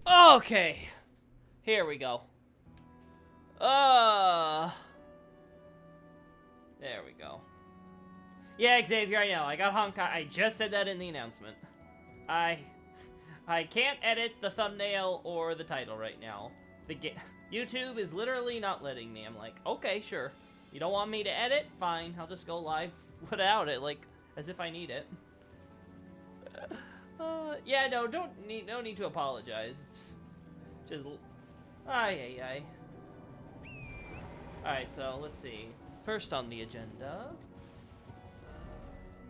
Okay. Here we go. There we go. Yeah, Xavier, I know. I got Honkai. I just said that in the announcement. I can't edit the thumbnail or the title right now. YouTube is literally not letting me. I'm like, okay, sure. You don't want me to edit? Fine. I'll just go live without it, like, as if I need it. Yeah, no, no need to apologize. It's just, ay. Alright, so let's see. First on the agenda.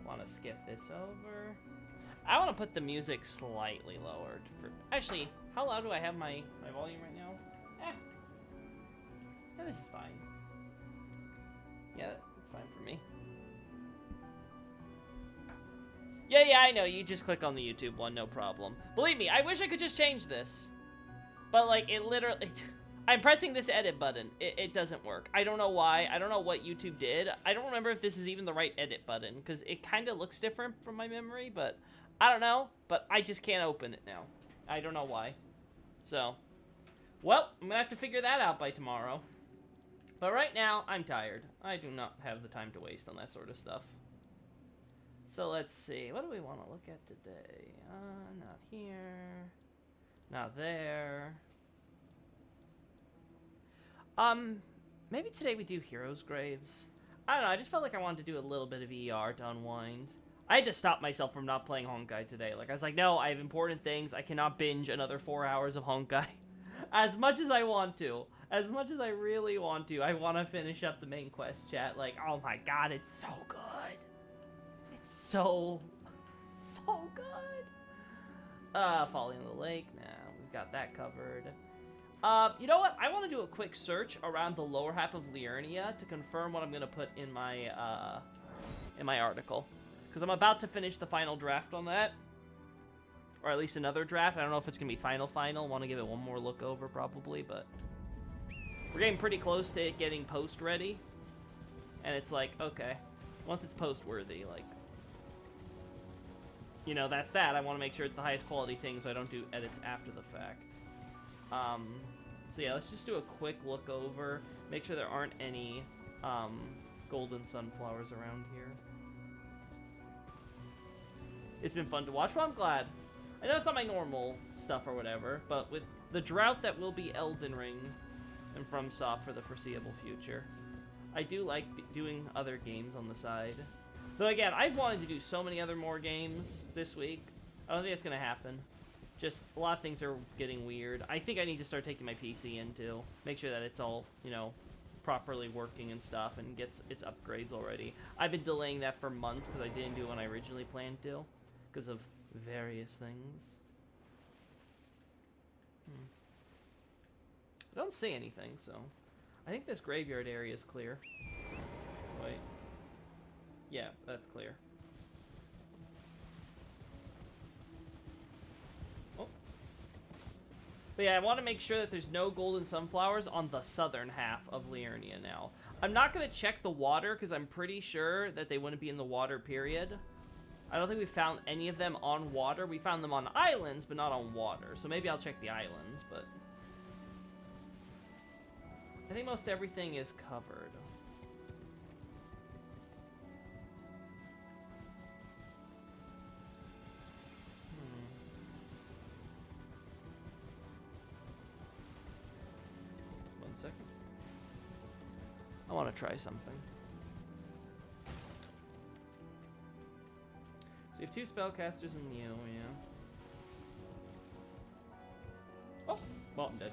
Want to skip this over. I want to put the music slightly lowered. Actually, how loud do I have my volume right now? Yeah, this is fine. Yeah, that's fine for me. Yeah, I know. You just click on the YouTube one, no problem. Believe me, I wish I could just change this. But, like, it literally... I'm pressing this edit button. It doesn't work. I don't know why. I don't know what YouTube did. I don't remember if this is even the right edit button, because it kind of looks different from my memory, but I don't know. But I just can't open it now. I don't know why. So, well, I'm going to have to figure that out by tomorrow. But right now, I'm tired. I do not have the time to waste on that sort of stuff. So let's see. What do we want to look at today? Not here. Not there. Maybe today we do Heroes' Graves. I don't know, I just felt like I wanted to do a little bit of ER to unwind. I had to stop myself from not playing Honkai today. Like, I was like, no, I have important things. I cannot binge another 4 hours of Honkai. As much as I want to. As much as I really want to. I want to finish up the main quest, chat. Like, oh my god, it's so good. It's so good. Falling in the Lake. Nah, we've got that covered. You know what? I want to do a quick search around the lower half of Liurnia to confirm what I'm going to put in my article. Because I'm about to finish the final draft on that. Or at least another draft. I don't know if it's going to be final. Want to give it one more look over, probably, but... We're getting pretty close to it getting post-ready. And it's like, okay. Once it's post-worthy, like... You know, that's that. I want to make sure it's the highest quality thing so I don't do edits after the fact. So yeah, let's just do a quick look over. Make sure there aren't any, golden sunflowers around here. It's been fun to watch, but I'm glad. I know it's not my normal stuff or whatever, but with the drought that will be Elden Ring and FromSoft for the foreseeable future, I do like doing other games on the side. Though again, I've wanted to do so many more games this week. I don't think it's gonna happen. Just, a lot of things are getting weird. I think I need to start taking my PC in, too. Make sure that it's all, you know, properly working and stuff, and gets its upgrades already. I've been delaying that for months, because I didn't do it when I originally planned to. Because of various things. I don't see anything, so... I think this graveyard area is clear. Wait. Yeah, that's clear. But yeah, I want to make sure that there's no golden sunflowers on the southern half of Liurnia now. I'm not going to check the water because I'm pretty sure that they wouldn't be in the water, period. I don't think we found any of them on water. We found them on islands, but not on water. So maybe I'll check the islands, but... I think most everything is covered. Second. I want to try something. So you have 2 spellcasters in you, yeah. Oh, well, I'm dead.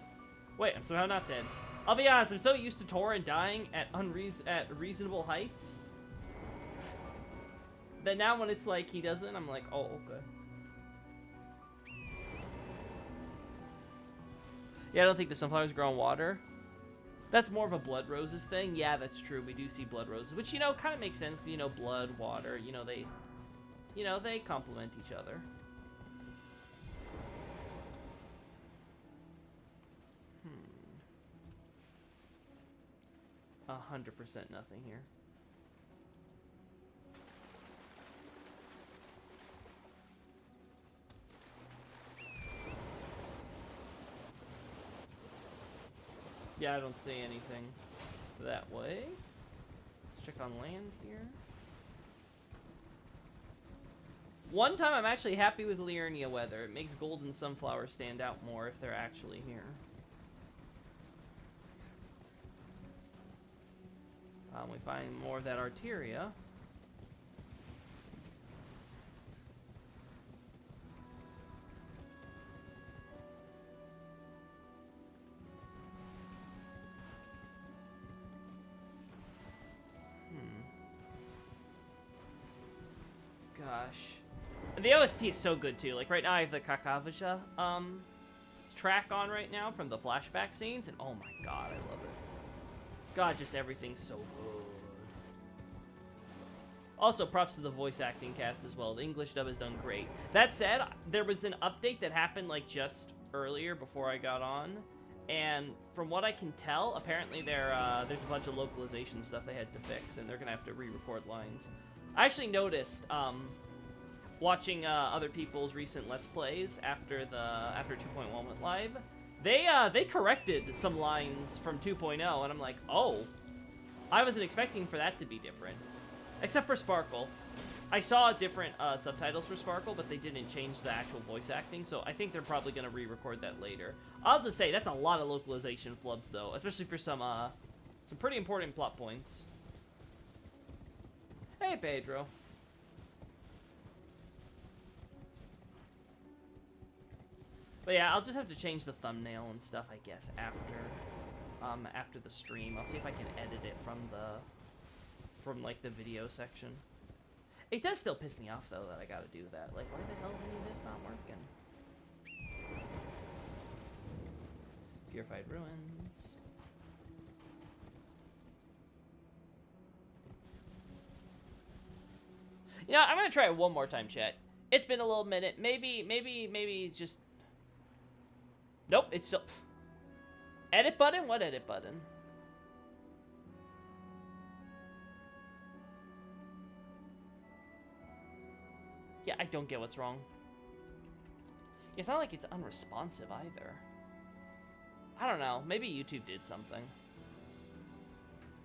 Wait, I'm somehow not dead. I'll be honest, I'm so used to Torin dying at reasonable heights that now when it's like he doesn't, I'm like, oh, okay. Yeah, I don't think the sunflowers grow in water. That's more of a Blood Roses thing. Yeah, that's true. We do see Blood Roses, which, you know, kind of makes sense. You know, blood, water, you know, they complement each other. 100% nothing here. Yeah, I don't see anything that way. Let's check on land here. One time I'm actually happy with Liurnia weather. It makes golden sunflowers stand out more if they're actually here. We find more of that Arteria. Gosh. And the OST is so good too. Like right now I have the Kakavasha track on right now from the flashback scenes, and oh my god, I love it. God, just everything's so good. Also, props to the voice acting cast as well. The English dub has done great. That said, there was an update that happened like just earlier before I got on, and from what I can tell, apparently there's a bunch of localization stuff they had to fix, and they're gonna have to re-record lines. I actually noticed, watching other people's recent Let's Plays after 2.1 went live, they corrected some lines from 2.0, and I'm like, oh, I wasn't expecting for that to be different. Except for Sparkle. I saw different subtitles for Sparkle, but they didn't change the actual voice acting, so I think they're probably going to re-record that later. I'll just say, that's a lot of localization flubs, though, especially for some pretty important plot points. Hey, Pedro. But yeah, I'll just have to change the thumbnail and stuff, I guess, after the stream. I'll see if I can edit it from like the video section. It does still piss me off though that I gotta do that. Like, why the hell is any of this not working? Purified ruins. You know, I'm gonna try it one more time, chat. It's been a little minute. Maybe it's just. Nope, it's still. Edit button? What edit button? Yeah, I don't get what's wrong. It's not like it's unresponsive either. I don't know. Maybe YouTube did something.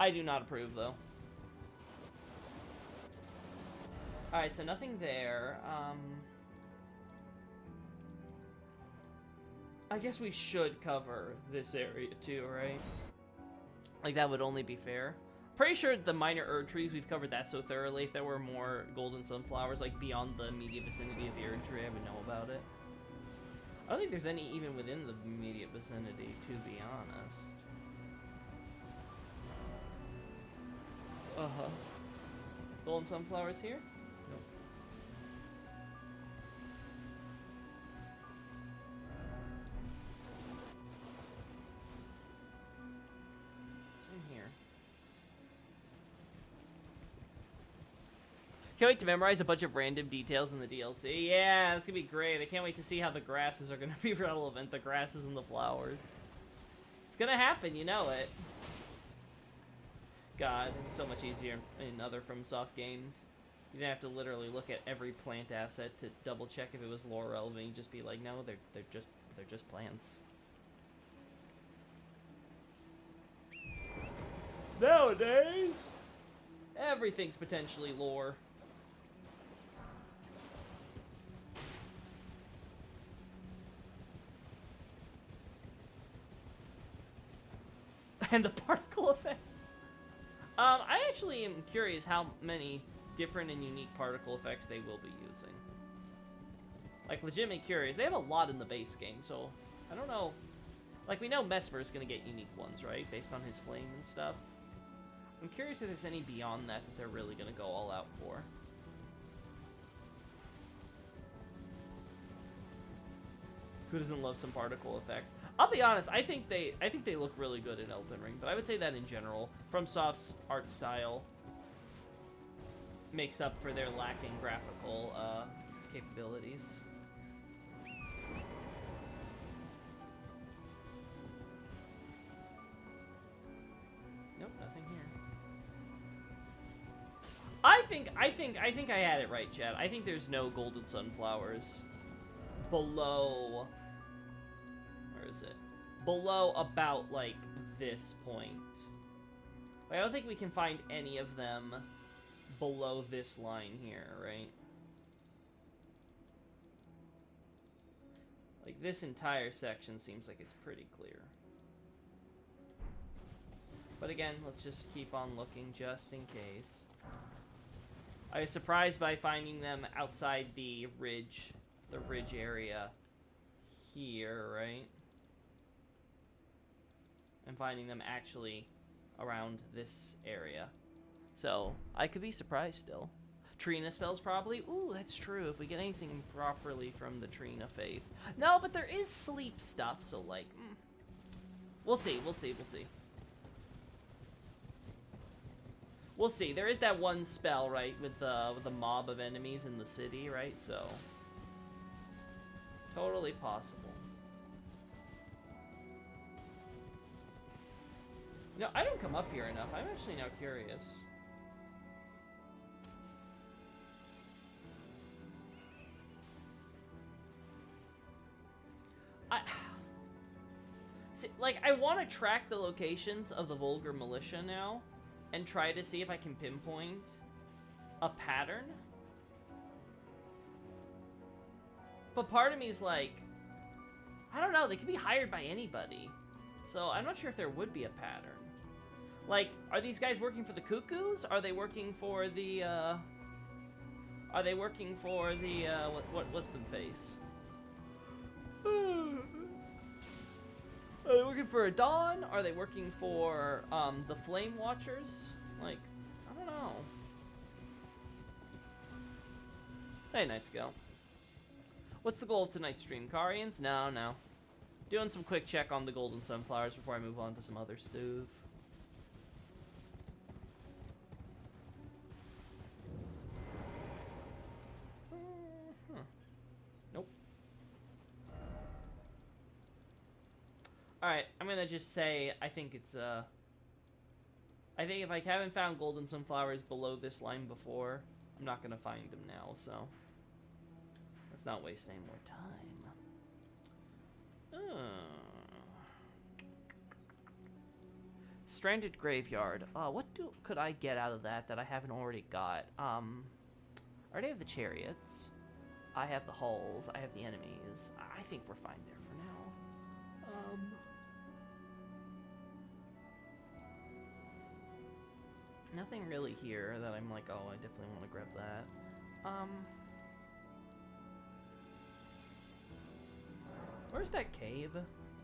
I do not approve, though. Alright, so nothing there. I guess we should cover this area, too, right? Like, that would only be fair. Pretty sure the minor Erdtrees, we've covered that so thoroughly. If there were more golden sunflowers, like, beyond the immediate vicinity of the Erdtree, I would know about it. I don't think there's any even within the immediate vicinity, to be honest. Uh-huh. Golden sunflowers here? Nope. Can't wait to memorize a bunch of random details in the DLC. Yeah, that's gonna be great. I can't wait to see how the grasses are gonna be relevant. The grasses and the flowers. It's gonna happen, you know it. God, it's so much easier in other FromSoft games. You didn't have to literally look at every plant asset to double check if it was lore relevant. You just be like, no, they're just plants. Nowadays, everything's potentially lore. And the particle effects. I actually am curious how many different and unique particle effects they will be using. Like, legitimately curious. They have a lot in the base game, so I don't know. Like, we know Mesmer's gonna get unique ones, right? Based on his flame and stuff. I'm curious if there's any beyond that they're really gonna go all out for. Who doesn't love some particle effects? I'll be honest, I think they look really good in Elden Ring, but I would say that in general, FromSoft's art style makes up for their lacking graphical capabilities. Nope, nothing here. I think I had it right, Chad. I think there's no golden sunflowers below. Where is it? below about, like, this point. Like, I don't think we can find any of them below this line here, right? Like, this entire section seems like it's pretty clear. But again, let's just keep on looking just in case. I was surprised by finding them outside the ridge area here, right? And finding them actually around this area. So, I could be surprised still. Trina spells probably. Ooh, that's true. If we get anything properly from the Trina faith. No, but there is sleep stuff, so like, we'll see, we'll see, we'll see. We'll see. There is that one spell, right, with the mob of enemies in the city, right? So, totally possible. No, I don't come up here enough. I'm actually now curious. See, like, I want to track the locations of the Vulgar Militia now and try to see if I can pinpoint a pattern. But part of me is like, I don't know, they could be hired by anybody. So I'm not sure if there would be a pattern. Like, are these guys working for the Cuckoos? Are they working for the, what's the face? Are they working for a Dawn? Are they working for, the Flame Watchers? Like, I don't know. Hey, Nights Go. What's the goal of tonight's stream? Carians? No. Doing some quick check on the Golden Sunflowers before I move on to some other stuff. Nope. Alright, I'm gonna just say, I think it's, I think if I haven't found Golden Sunflowers below this line before, I'm not gonna find them now, so let's not waste any more time. Stranded Graveyard. What could I get out of that I haven't already got? I already have the chariots. I have the hulls. I have the enemies. I think we're fine there for now. Nothing really here that I'm like, oh, I definitely want to grab that. Where's that cave?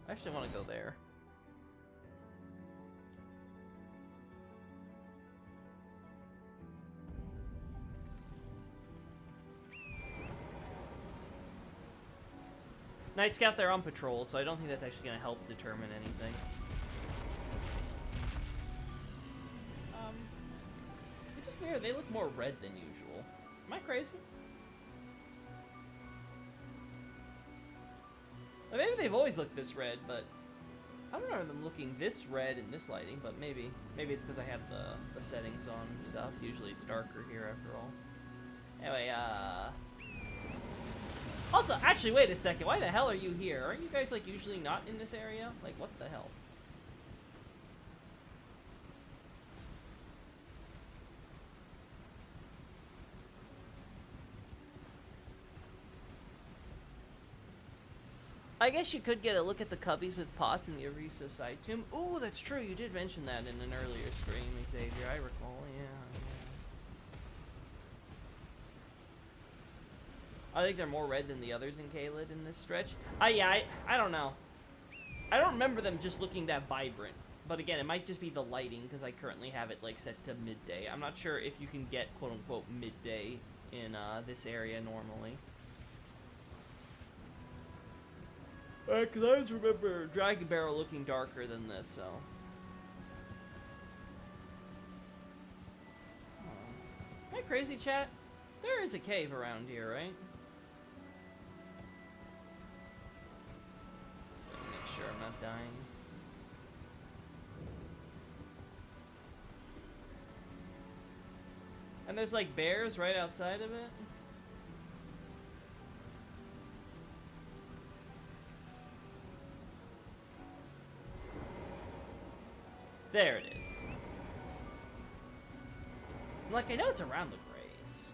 I actually want to go there. Night Scout, they're on patrol, so I don't think that's actually going to help determine anything. It's just weird. They look more red than usual. Am I crazy? Maybe they've always looked this red, but I don't remember them looking this red in this lighting, but maybe it's because I have the settings on and stuff. Usually it's darker here after all. Anyway, also, actually, wait a second. Why the hell are you here? Aren't you guys, like, usually not in this area? Like, what the hell? I guess you could get a look at the cubbies with pots in the Orisa side tomb. Ooh, that's true. You did mention that in an earlier stream, Xavier. I recall, yeah. I think they're more red than the others in Caelid in this stretch. Yeah, I don't know. I don't remember them just looking that vibrant. But again, it might just be the lighting, because I currently have it, like, set to midday. I'm not sure if you can get, quote-unquote, midday in this area normally. Because I always remember Dragon Barrel looking darker than this, so. Am I crazy, chat? There is a cave around here, right? Make sure I'm not dying. And there's like bears right outside of it. There it is. Like, I know it's around the grays.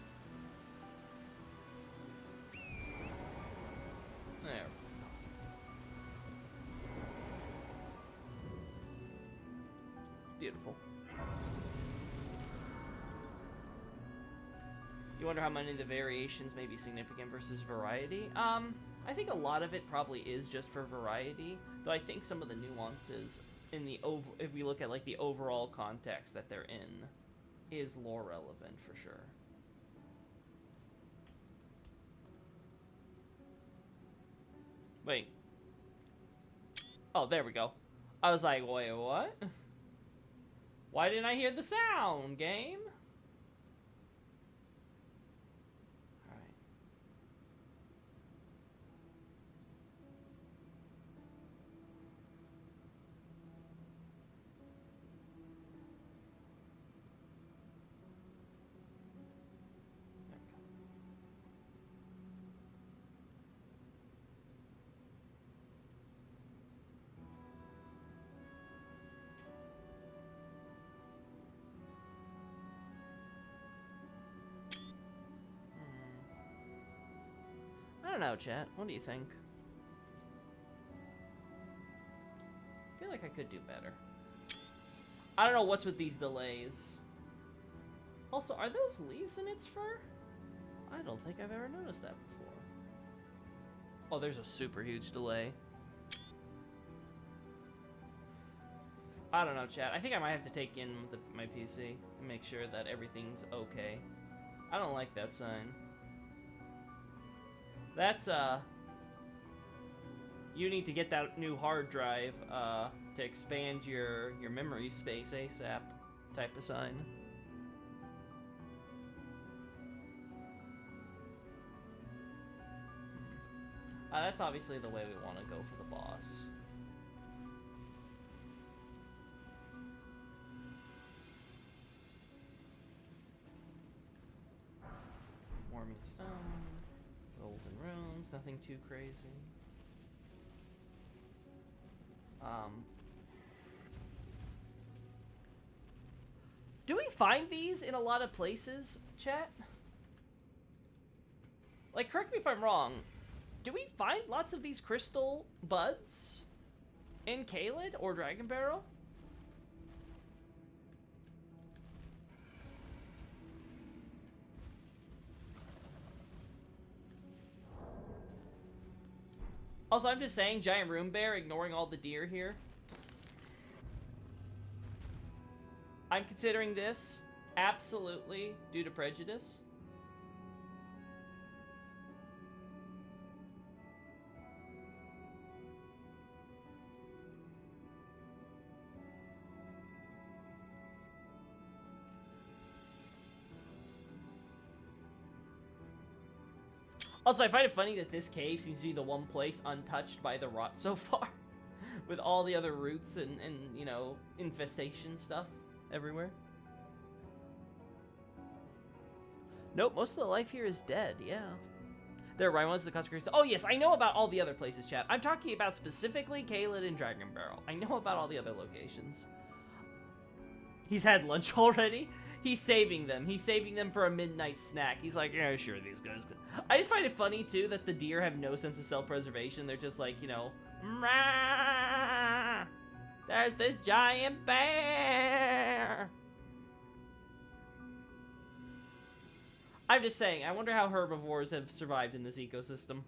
There. Beautiful. You wonder how many of the variations may be significant versus variety? I think a lot of it probably is just for variety, though I think some of the nuances in the if we look at like the overall context that they're in, is lore relevant for sure. Wait. Oh, there we go. I was like, wait, what? Why didn't I hear the sound, game? I don't know, chat. What do you think? I feel like I could do better. I don't know what's with these delays. Also, are those leaves in its fur? I don't think I've ever noticed that before. Oh, there's a super huge delay. I don't know, chat. I think I might have to take in my PC and make sure that everything's okay. I don't like that sign. That's, you need to get that new hard drive, to expand your memory space ASAP type of sign. That's obviously the way we want to go for the boss. Warming stone, golden runes, nothing too crazy. Do we find these in a lot of places, chat? Like, correct me if I'm wrong. Do we find lots of these crystal buds in Caelid or Dragon Barrel? Also, I'm just saying, giant room bear ignoring all the deer here. I'm considering this absolutely due to prejudice. Also, I find it funny that this cave seems to be the one place untouched by the rot so far. With all the other roots and, you know, infestation stuff everywhere. Nope, most of the life here is dead, yeah. There, Ryan was the consecration. Oh, yes, I know about all the other places, chat. I'm talking about specifically Caelid and Dragon Barrel. I know about all the other locations. He's had lunch already? He's saving them. He's saving them for a midnight snack. He's like, yeah, sure, these guys could. I just find it funny, too, that the deer have no sense of self-preservation. They're just like, you know, Rah! There's this giant bear. I'm just saying, I wonder how herbivores have survived in this ecosystem.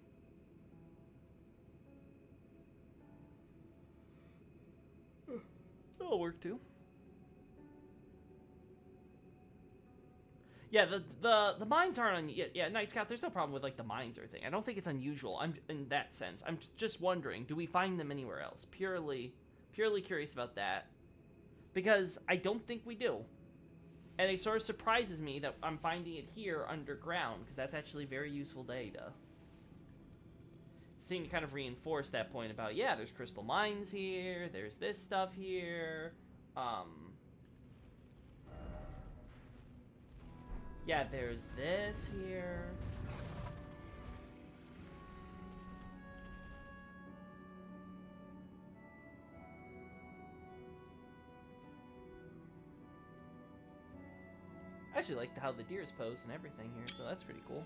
That'll work, too. Yeah, the mines aren't yeah, Night Scout, there's no problem with like the mines or thing. I don't think it's unusual. I'm in that sense. I'm just wondering, do we find them anywhere else? Purely curious about that. Because I don't think we do. And it sort of surprises me that I'm finding it here underground, because that's actually very useful data. It's a thing to kind of reinforce that point about, yeah, there's crystal mines here, there's this stuff here. Yeah, there's this here. I actually like how the deers pose and everything here, so that's pretty cool.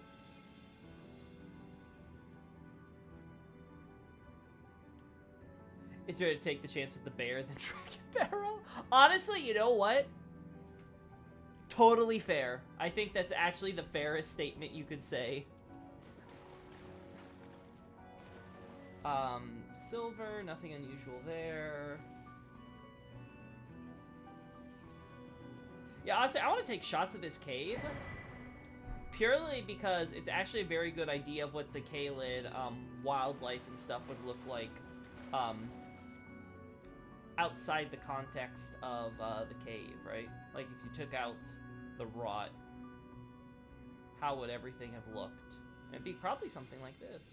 It's better to take the chance with the bear than Dragon Barrel. Honestly, you know what? Totally fair. I think that's actually the fairest statement you could say. Silver, nothing unusual there. Yeah, honestly, I want to take shots of this cave. Purely because it's actually a very good idea of what the Caelid wildlife and stuff would look like outside the context of the cave, right? Like, if you took out the rot, how would everything have looked? It'd be probably something like this.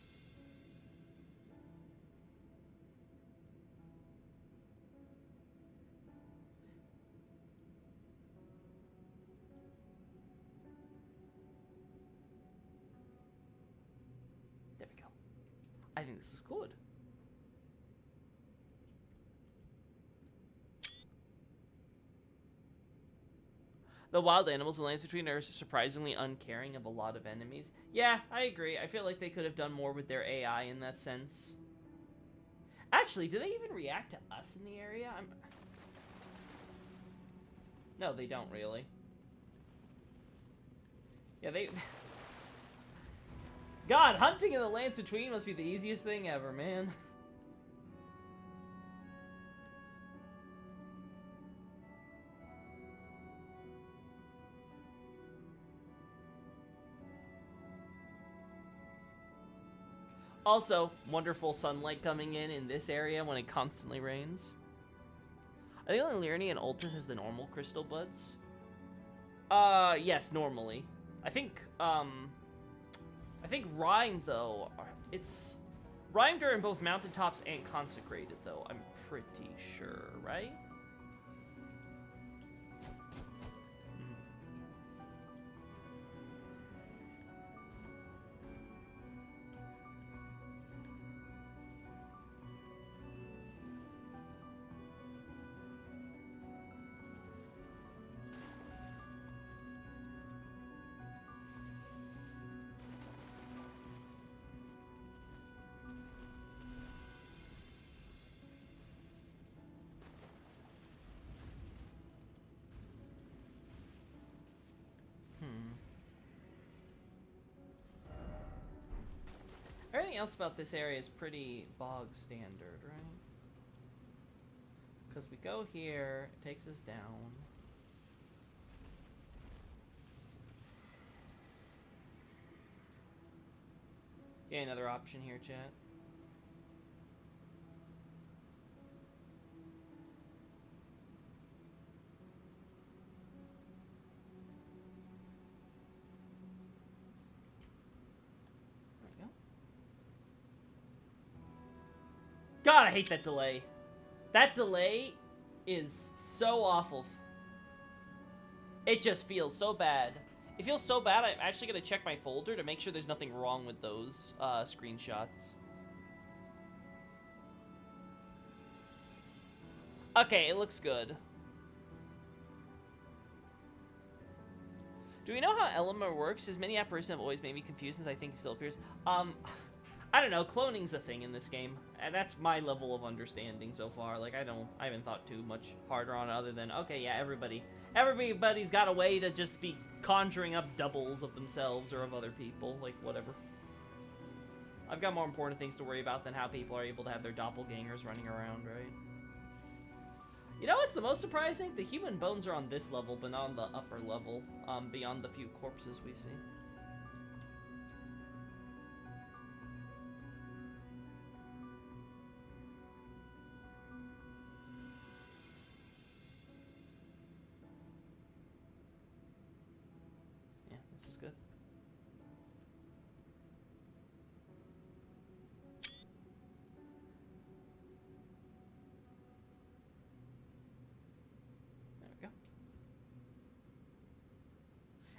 There we go. I think this is good. The wild animals in the lands between are surprisingly uncaring of a lot of enemies. Yeah, I agree. I feel like they could have done more with their AI in that sense. Actually, do they even react to us in the area? No, they don't really. Yeah, they... God, hunting in the lands between must be the easiest thing ever, man. Also, wonderful sunlight coming in this area when it constantly rains. I think only Liurny and Ultis has the normal crystal buds. Yes, normally. I think Rhyme, though, it's... Rhymed are in both Mountaintops and Consecrated, though, I'm pretty sure, right? Everything else about this area is pretty bog standard, right? Because we go here, it takes us down. Yeah, another option here, chat. God, I hate that delay. That delay is so awful. It just feels so bad. It feels so bad, I'm actually going to check my folder to make sure there's nothing wrong with those screenshots. Okay, it looks good. Do we know how Element works? His mini apparition have always made me confused since I think he still appears. I don't know, cloning's a thing in this game, and that's my level of understanding so far. Like, I haven't thought too much harder on it other than, okay, yeah, everybody's got a way to just be conjuring up doubles of themselves or of other people, like, whatever. I've got more important things to worry about than how people are able to have their doppelgangers running around, right? You know what's the most surprising? The human bones are on this level, but not on the upper level, beyond the few corpses we see.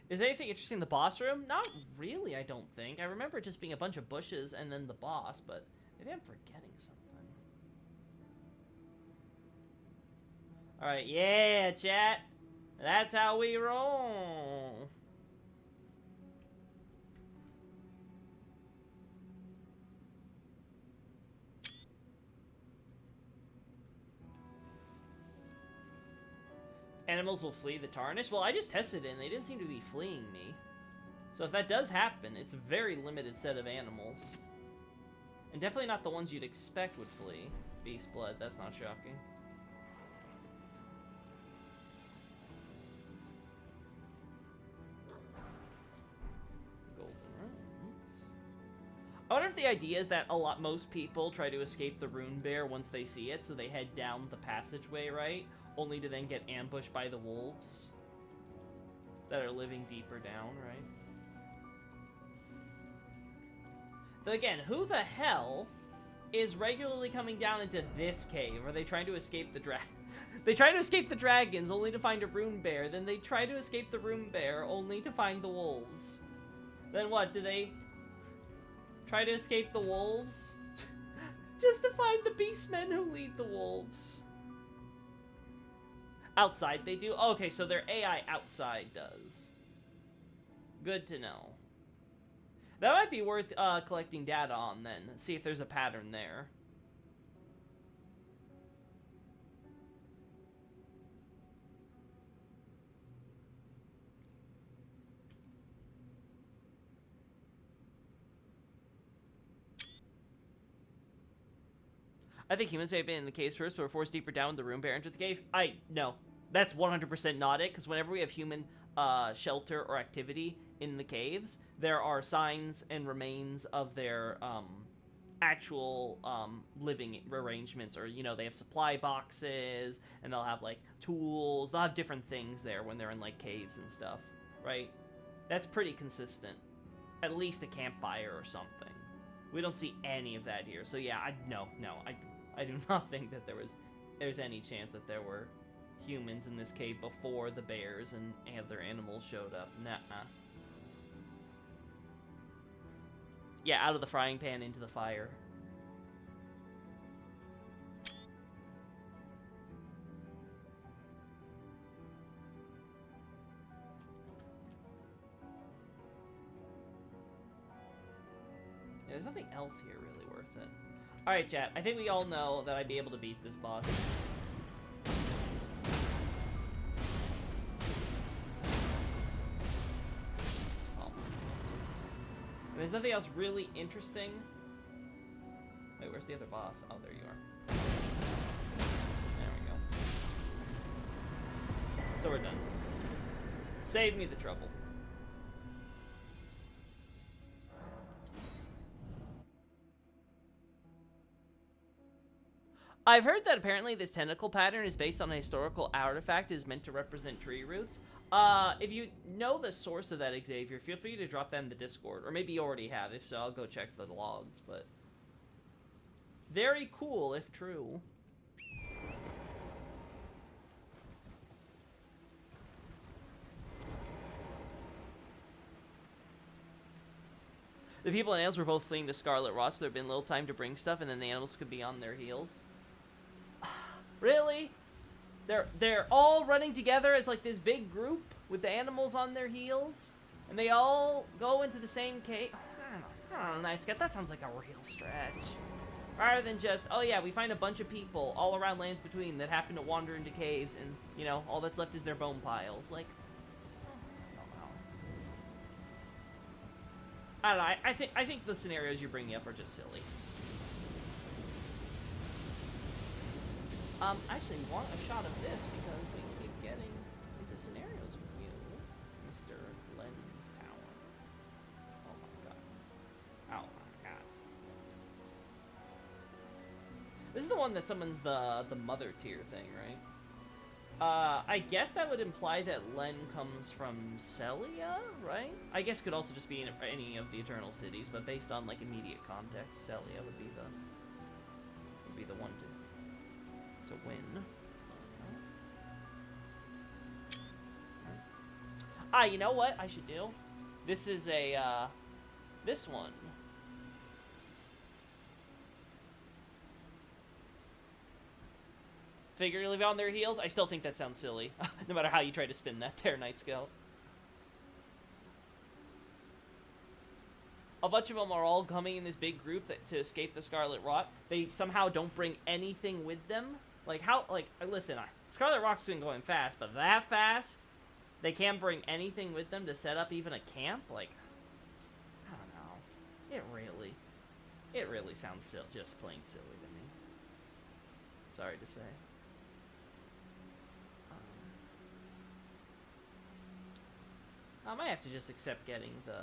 Is there anything interesting in the boss room? Not really, I don't think. I remember it just being a bunch of bushes and then the boss, but maybe I'm forgetting something. Alright, yeah, chat. That's how we roll. Animals will flee the tarnish? Well, I just tested it and they didn't seem to be fleeing me. So if that does happen, it's a very limited set of animals. And definitely not the ones you'd expect would flee. Beast blood, that's not shocking. Golden runes. I wonder if the idea is that most people try to escape the rune bear once they see it, so they head down the passageway, right? Only to then get ambushed by the wolves that are living deeper down, right? Though again, who the hell is regularly coming down into this cave? Are they trying to escape the They try to escape the dragons only to find a rune bear. Then they try to escape the rune bear only to find the wolves. Then what? Do they try to escape the wolves? Just to find the beastmen who lead the wolves. Outside they do? Okay, so their AI outside does. Good to know. That might be worth collecting data on then. See if there's a pattern there. I think humans may have been in the caves first, but were forced deeper down when the rune bear entered the cave. No. That's 100% not it, because whenever we have human shelter or activity in the caves, there are signs and remains of their actual living arrangements, or, you know, they have supply boxes, and they'll have, like, tools. They'll have different things there when they're in, like, caves and stuff, right? That's pretty consistent. At least a campfire or something. We don't see any of that here, so yeah, I do not think that there's any chance that there were humans in this cave before the bears and other animals showed up. Nuh-uh. Yeah, out of the frying pan into the fire. Yeah, there's nothing else here really worth it. Alright, chat. I think we all know that I'd be able to beat this boss. There's nothing else really interesting. Wait, where's the other boss? Oh, there you are. There we go. So we're done. Save me the trouble. I've heard that apparently this tentacle pattern is based on a historical artifact is meant to represent tree roots. If you know the source of that, Xavier, feel free to drop that in the Discord. Or maybe you already have. If so, I'll go check the logs. But very cool, if true. The people and animals were both fleeing to Scarlet Rot, so there'd been little time to bring stuff, and then the animals could be on their heels. Really? They're all running together as like this big group with the animals on their heels, and they all go into the same cave. I don't know, Nightscat, that sounds like a real stretch. Rather than just, oh yeah, we find a bunch of people all around Lands Between that happen to wander into caves, and, you know, all that's left is their bone piles. Like, I don't know. I think the scenarios you're bringing up are just silly. Actually, want a shot of this because we keep getting into scenarios with you, Mr. Len's Tower. Oh my god. Oh my god. This is the one that summons the mother tier thing, right? I guess that would imply that Len comes from Celia, right? I guess it could also just be in any of the Eternal Cities, but based on like immediate context, Celia would be the one to win. Ah, you know what I should do? This is a, this one. figuratively on their heels, I still think that sounds silly. No matter how you try to spin that there, Night Scout. A bunch of them are all coming in this big group to escape the Scarlet Rot. They somehow don't bring anything with them. Like, how, like, listen, Scarlet Rot's been going fast, but that fast? They can't bring anything with them to set up even a camp? Like, I don't know. It really sounds just plain silly to me. Sorry to say. I might have to just accept getting the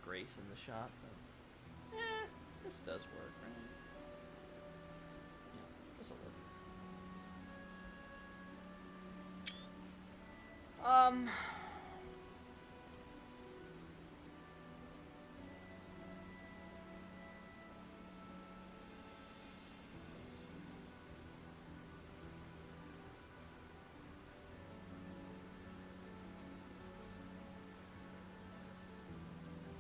Grace in the shop, but this does work, right? Yeah, this'll work.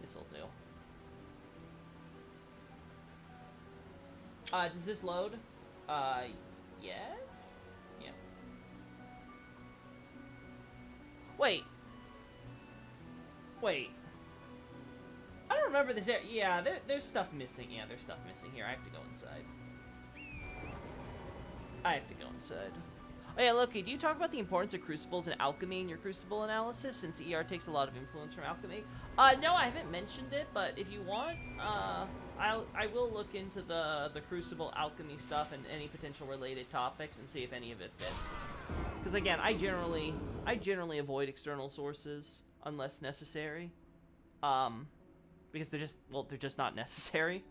This'll do. Does this load? Yes? Yeah. Wait. I don't remember this area. Yeah, there's stuff missing. Yeah, there's stuff missing here. I have to go inside. Oh yeah, Loki, do you talk about the importance of crucibles and alchemy in your crucible analysis, since ER takes a lot of influence from alchemy? No, I haven't mentioned it, but if you want, I will look into the crucible alchemy stuff and any potential related topics and see if any of it fits. Because again, I generally avoid external sources unless necessary, because they're just not necessary.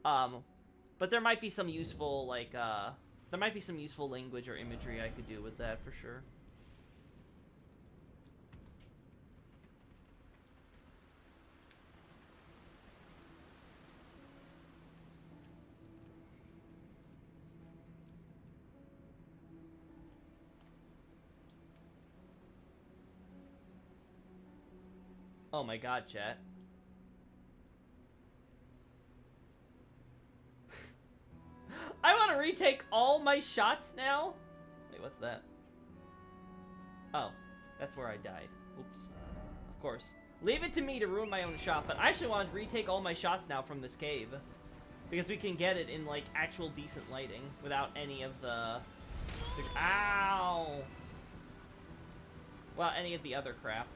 But there might be some useful there might be some useful language or imagery I could do with that for sure. Oh my god, chat. I want to retake all my shots now? Wait, what's that? Oh, that's where I died. Oops. Of course. Leave it to me to ruin my own shot, but I actually want to retake all my shots now from this cave. Because we can get it in, like, actual decent lighting without any of the ow! Well, any of the other crap.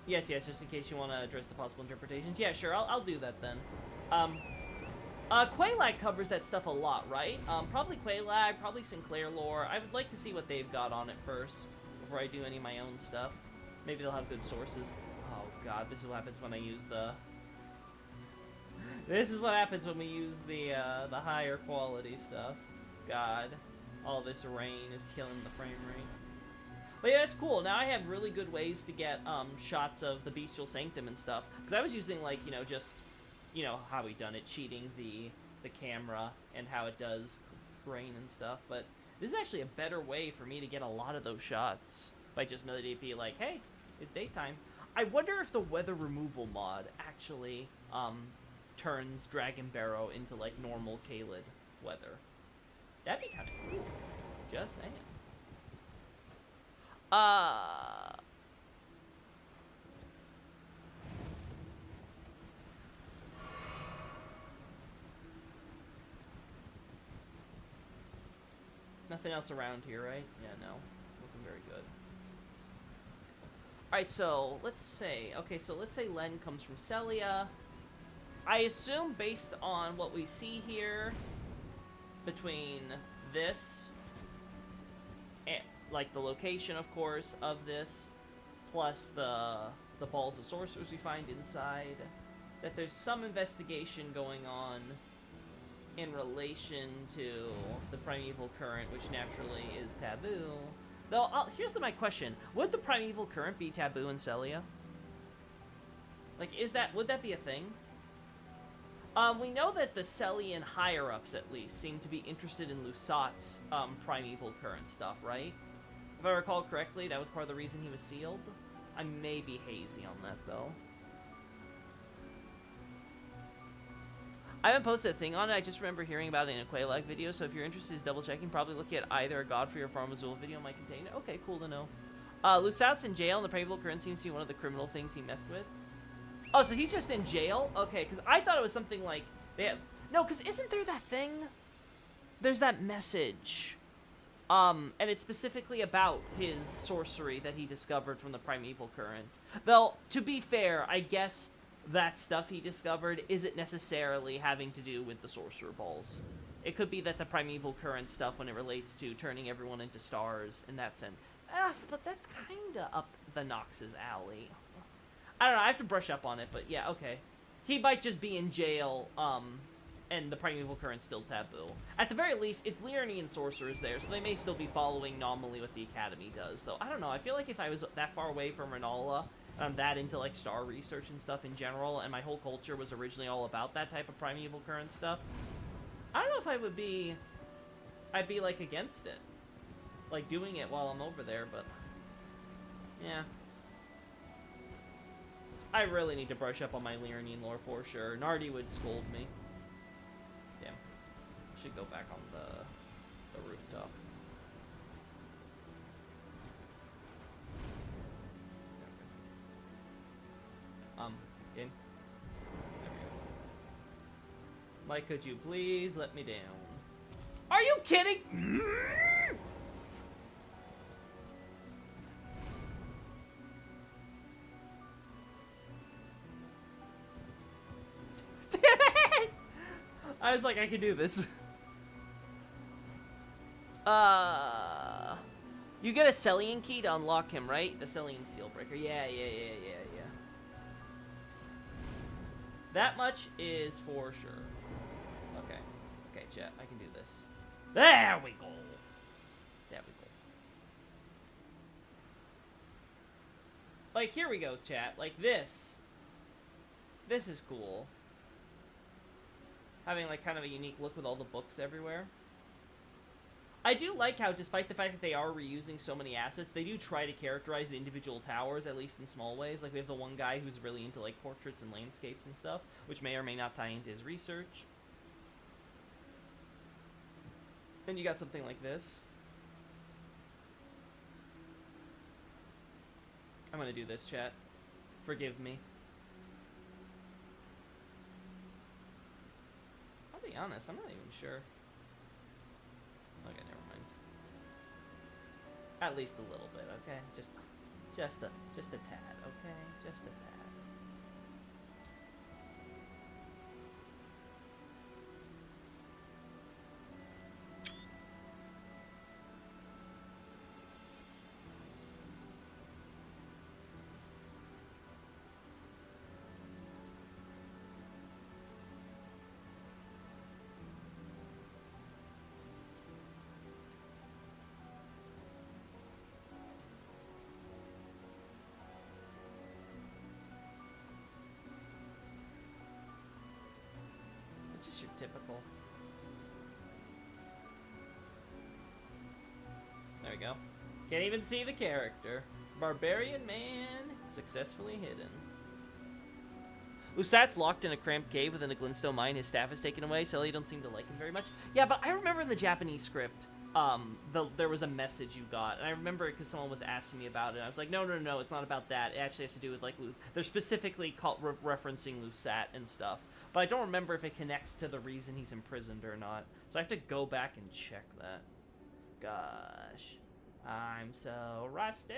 Yes, just in case you want to address the possible interpretations. Yeah, sure, I'll do that then. Quelaag covers that stuff a lot, right? Probably Quelaag, probably Sinclair lore. I would like to see what they've got on it first, before I do any of my own stuff. Maybe they'll have good sources. Oh god, this is what happens when I use the... This is what happens when we use the higher quality stuff. God, all this rain is killing the frame rate. But yeah, that's cool. Now I have really good ways to get shots of the Bestial Sanctum and stuff. Because I was using, like, just, how we done it, cheating the camera and how it does grain and stuff. But this is actually a better way for me to get a lot of those shots. By just merely be like, hey, it's daytime. I wonder if the weather removal mod actually turns Dragon Barrow into, like, normal Caelid weather. That'd be kind of cool. Just saying. Nothing else around here, right? Yeah, no. Looking very good. Alright, so, let's say Len comes from Celia. I assume, based on what we see here, between this and, like, the location, of course, of this, plus the balls of sorcerers we find inside, that there's some investigation going on in relation to the primeval current, which naturally is taboo. Though, here's my question. Would the primeval current be taboo in Celia? Like, would that be a thing? We know that the Celian higher-ups, at least, seem to be interested in Lusat's primeval current stuff, right? If I recall correctly, that was part of the reason he was sealed. I may be hazy on that, though. I haven't posted a thing on it. I just remember hearing about it in a Quelaag video. So if you're interested in double checking, probably look at either a Godfrey or Farm Azul video might contain it. Okay, cool to know. Lusat's in jail, and the Primeval Current seems to be one of the criminal things he messed with. Oh, so he's just in jail? Okay, because I thought it was something like they have... No, because isn't there that thing? There's that message. And it's specifically about his sorcery that he discovered from the Primeval Current. Though, to be fair, I guess that stuff he discovered isn't necessarily having to do with the Sorcerer Balls. It could be that the Primeval Current stuff, when it relates to turning everyone into stars, in that sense. But that's kinda up the Nox's alley. I don't know, I have to brush up on it, but yeah, okay. He might just be in jail, and the Primeval Current's still taboo. At the very least, it's Liurnian sorcerers there, so they may still be following nominally what the Academy does, though. I don't know, I feel like if I was that far away from Renala, I'm that into, like, star research and stuff in general, and my whole culture was originally all about that type of Primeval Current stuff, I don't know if I would be... I'd be, like, against it. Like, doing it while I'm over there, but... Yeah. I really need to brush up on my Liurnian lore for sure. Nardi would scold me. Damn. Should go back on the rooftop. In. There we go. Mike, could you please let me down? Are you kidding? I was like, I can do this. You get a Celian key to unlock him, right? The Celian seal breaker. Yeah. That much is for sure. Okay. Okay, chat, I can do this. There we go. There we go. Like, here we go, chat. Like, this. This is cool. Having, like, kind of a unique look with all the books everywhere. I do like how, despite the fact that they are reusing so many assets, they do try to characterize the individual towers, at least in small ways. Like, we have the one guy who's really into, like, portraits and landscapes and stuff, which may or may not tie into his research. Then you got something like this. I'm gonna do this, chat. Forgive me. I'll be honest, I'm not even sure. Okay, never mind. At least a little bit, okay? Just a tad, okay? Just a tad. Just your typical. There we go. Can't even see the character. Barbarian man successfully hidden. Lusat's locked in a cramped cave within a glintstone mine. His staff is taken away. Celia don't seem to like him very much. Yeah, but I remember in the Japanese script, there was a message you got, and I remember it because someone was asking me about it. I was like, no, it's not about that. It actually has to do with, like, they're specifically referencing Lusat and stuff. But I don't remember if it connects to the reason he's imprisoned or not. So I have to go back and check that. Gosh. I'm so rusty!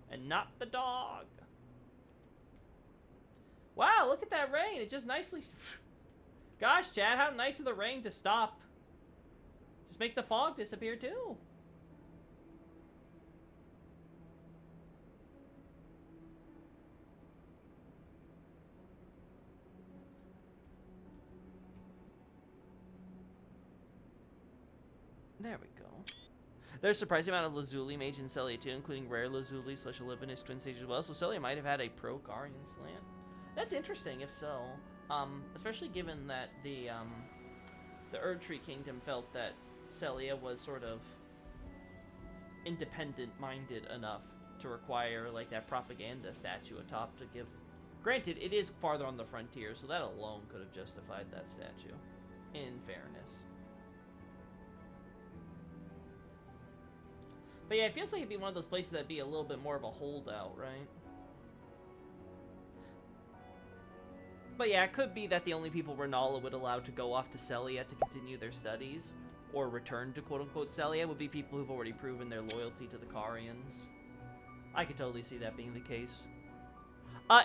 And not the dog. Wow, look at that rain. It just nicely... Gosh, Chad, how nice of the rain to stop. Just make the fog disappear, too. There we go. There's a surprising amount of Lazuli mage in Celia too, including rare Lazuli / Olivinus twin stage as well, so Celia might have had a pro-Garian slant. That's interesting, if so. Especially given that the Erdtree Kingdom felt that Celia was sort of independent-minded enough to require, like, that propaganda statue atop to give Granted, it is farther on the frontier, so that alone could have justified that statue, in fairness. But yeah, it feels like it'd be one of those places that'd be a little bit more of a holdout, right? But yeah, it could be that the only people Renala would allow to go off to Sellia to continue their studies, or return to quote-unquote Sellia, would be people who've already proven their loyalty to the Carians. I could totally see that being the case.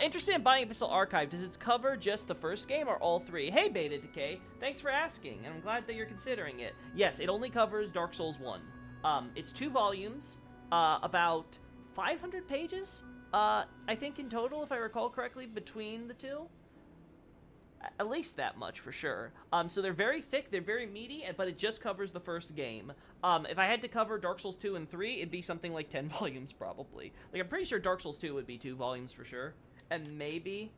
Interested in buying Abyssal Archive, does its cover just the first game or all three? Hey, Beta Decay, thanks for asking, and I'm glad that you're considering it. Yes, it only covers Dark Souls 1. It's 2 volumes, about 500 pages, I think in total, if I recall correctly, between the two. At least that much, for sure. So they're very thick, they're very meaty, but it just covers the first game. If I had to cover Dark Souls 2 and 3, it'd be something like 10 volumes, probably. Like, I'm pretty sure Dark Souls 2 would be 2 volumes for sure. And maybe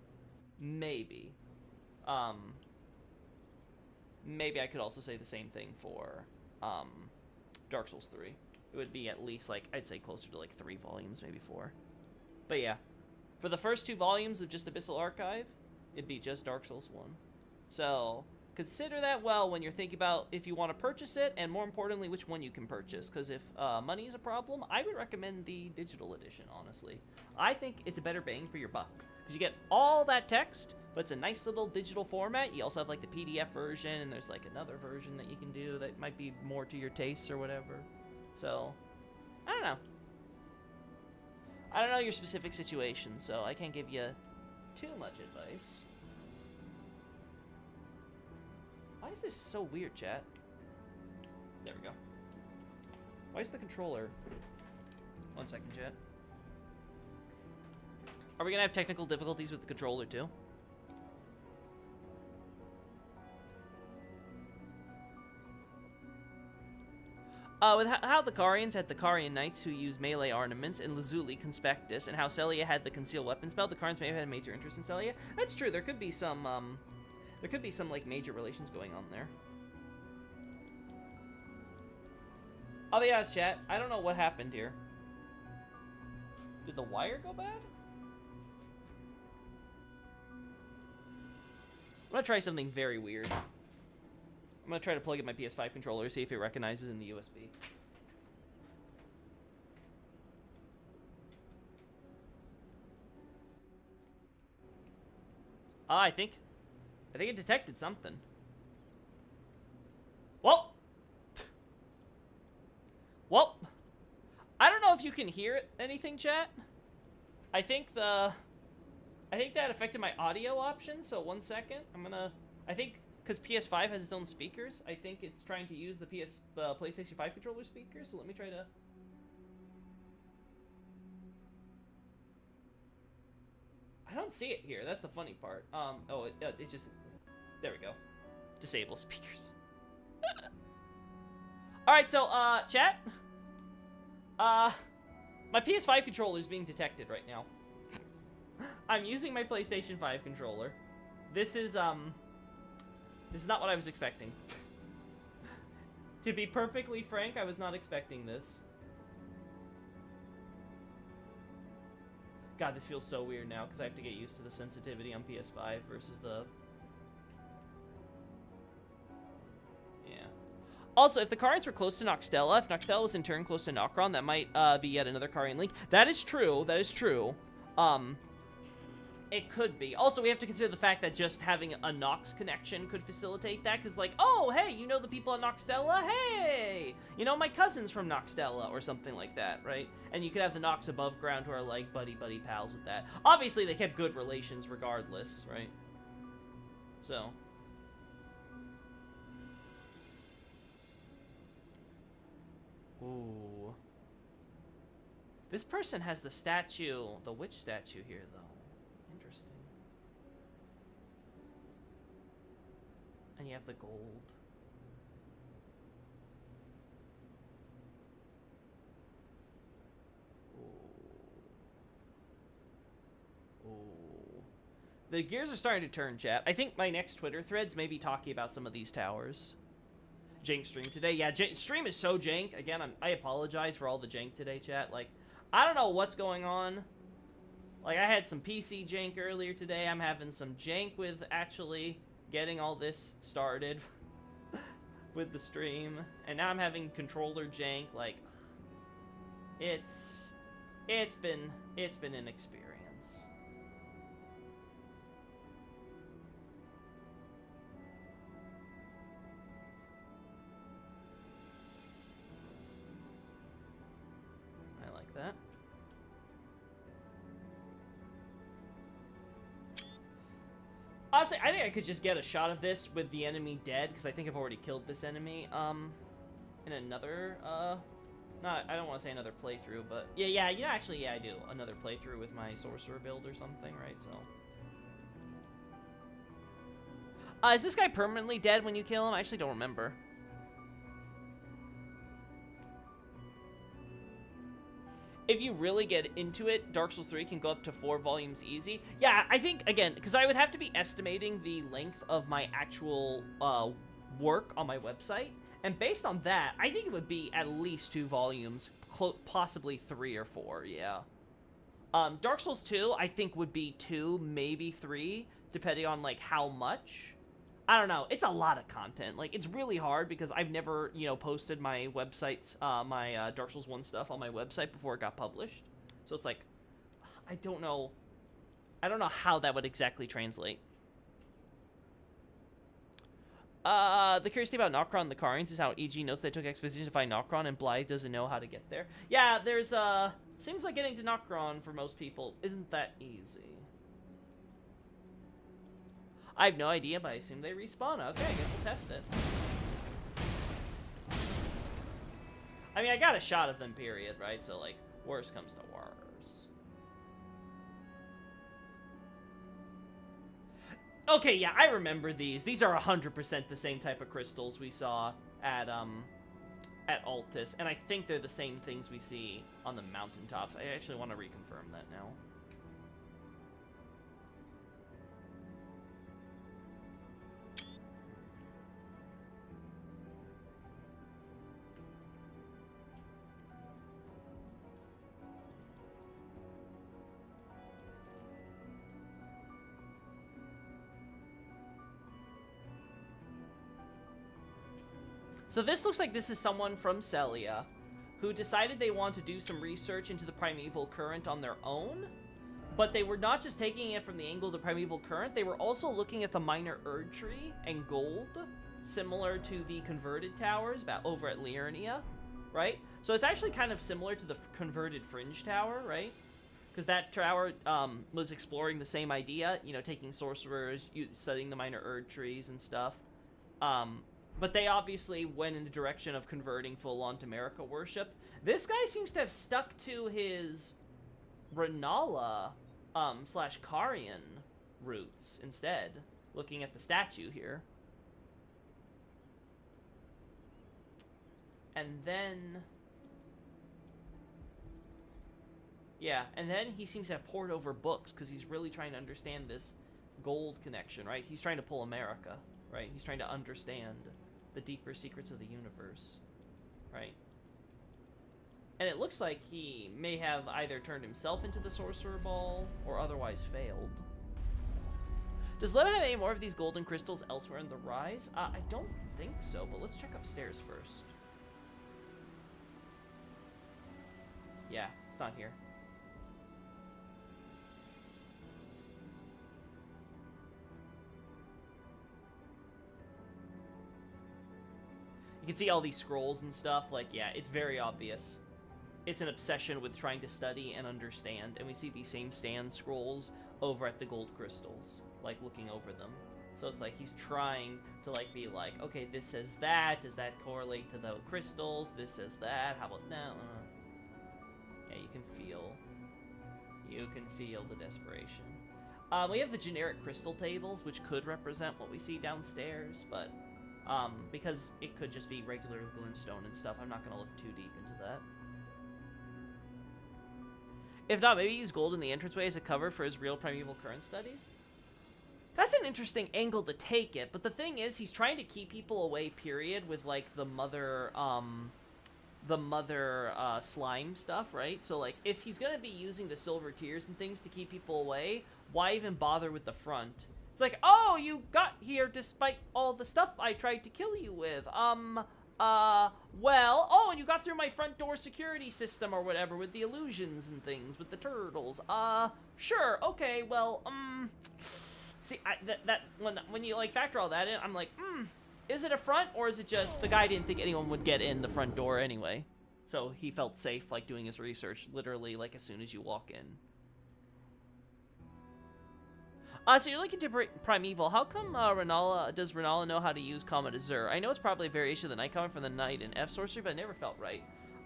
I could also say the same thing for, Dark Souls 3. It would be at least, like, I'd say closer to, like, 3 volumes, maybe 4. But yeah, for the first 2 volumes of just Abyssal Archive, it'd be just Dark Souls 1. So, consider that well when you're thinking about if you want to purchase it, and more importantly, which one you can purchase. Because if money is a problem, I would recommend the digital edition, honestly. I think it's a better bang for your buck. Because you get all that text, but it's a nice little digital format. You also have, like, the PDF version, and there's, like, another version that you can do that might be more to your tastes or whatever. So, I don't know. I don't know your specific situation, so I can't give you too much advice. Why is this so weird, chat? There we go. Why is the controller... 1 second, chat. Are we gonna have technical difficulties with the controller, too? With how the Carians had the Carian Knights who use melee ornaments, and Lazuli Conspectus, and how Sellia had the concealed weapon spell, the Carians may have had a major interest in Sellia. That's true. There could be some, like, major relations going on there. I'll be honest, chat. I don't know what happened here. Did the wire go bad? I'm gonna try something very weird. I'm gonna try to plug in my PS5 controller, see if it recognizes in the USB. I think it detected something. Well, I don't know if you can hear anything, chat. I think that affected my audio options. So 1 second, I think. Because PS5 has its own speakers, I think it's trying to use the PlayStation 5 controller speakers, so let me try to... I don't see it here, that's the funny part. It just... There we go. Disable speakers. Alright, so, chat? My PS5 controller is being detected right now. I'm using my PlayStation 5 controller. This is not what I was expecting. To be perfectly frank, I was not expecting this. God, this feels so weird now, because I have to get used to the sensitivity on PS5 versus the... Yeah. Also, if the Carians were close to Noxtella, if Noxtella was in turn close to Nokron, that might be yet another Carian link. That is true, that is true. It could be. Also, we have to consider the fact that just having a Nox connection could facilitate that, because, like, oh, hey, you know the people at Noxtella? Hey! You know, my cousin's from Noxtella, or something like that, right? And you could have the Nox above ground who are, like, buddy-buddy pals with that. Obviously, they kept good relations regardless, right? So... Ooh. This person has the statue, the witch statue here, though. Interesting. And you have the gold. Ooh. Ooh. The gears are starting to turn, chat. I think my next Twitter threads may be talking about some of these towers. Jank stream today. Yeah, stream is so jank. Again, I apologize for all the jank today, chat. Like, I don't know what's going on. Like, I had some PC jank earlier today. I'm having some jank with actually getting all this started with the stream. And now I'm having controller jank. Like, it's been an experience. I like that. Honestly, I think I could just get a shot of this with the enemy dead, because I think I've already killed this enemy, in another, I don't want to say another playthrough, but, yeah, actually, I do. Another playthrough with my sorcerer build or something, right, so. Is this guy permanently dead when you kill him? I actually don't remember. If you really get into it, Dark Souls 3 can go up to 4 volumes easy. Yeah, I think, again, because I would have to be estimating the length of my actual work on my website. And based on that, I think it would be at least 2 volumes, possibly 3 or 4, yeah. Dark Souls 2, I think, would be 2, maybe 3, depending on, like, how much. I don't know. It's a lot of content. Like, it's really hard because I've never, you know, posted my websites, my Dark Souls 1 stuff on my website before it got published. So it's like, I don't know. I don't know how that would exactly translate. The curious thing about Nokron and the Carians is how EG knows they took exposition to find Nokron and Blythe doesn't know how to get there. Yeah, there's, seems like getting to Nokron for most people isn't that easy. I have no idea, but I assume they respawn. Okay, I guess we'll test it. I mean, I got a shot of them, period, right? So, like, worst comes to worst. Okay, yeah, I remember these. These are 100% the same type of crystals we saw at Altus, and I think they're the same things we see on the mountaintops. I actually want to reconfirm that now. So this looks like this is someone from Celia who decided they want to do some research into the primeval current on their own, but they were not just taking it from the angle of the primeval current, they were also looking at the minor Erd tree and gold, similar to the converted towers over at Liurnia, right? So it's actually kind of similar to the converted Fringe Tower, right? Because that tower was exploring the same idea, you know, taking sorcerers, studying the minor Erd trees and stuff. But they obviously went in the direction of converting full-on America worship. This guy seems to have stuck to his Renala slash Carian roots instead, looking at the statue here. And then... yeah, and then he seems to have poured over books, because he's really trying to understand this gold connection, right? He's trying to pull America, right? He's trying to understand the deeper secrets of the universe, right? And it looks like he may have either turned himself into the Sorcerer Ball or otherwise failed. Does Leva have any more of these golden crystals elsewhere in the Rise? I don't think so, but let's check upstairs first. Yeah, it's not here. You can see all these scrolls and stuff, like, yeah, it's very obvious. It's an obsession with trying to study and understand, and we see these same stand scrolls over at the gold crystals, like, looking over them. So it's like he's trying to, like, be like, okay, this says that, does that correlate to the crystals? This says that, how about that? Yeah, you can feel the desperation. We have the generic crystal tables, which could represent what we see downstairs, but... because it could just be regular glintstone and stuff. I'm not going to look too deep into that. If not, maybe use gold in the entranceway as a cover for his real primeval current studies? That's an interesting angle to take it, but the thing is, he's trying to keep people away, period, with, like, the mother, the mother slime stuff, right? So like if he's gonna be using the silver tears and things to keep people away, why even bother with the front? It's like, oh, you got here despite all the stuff I tried to kill you with. Well, oh, and you got through my front door security system or whatever with the illusions and things with the turtles. Sure, okay, well, see, when you like factor all that in, I'm like, is it a front or is it just the guy didn't think anyone would get in the front door anyway? So he felt safe, like, doing his research literally, like, as soon as you walk in. So you're looking to Primeval. How come does Renala know how to use Comet Azure? I know it's probably a variation of the Night Comet from the Night and F Sorcery, but it never felt right.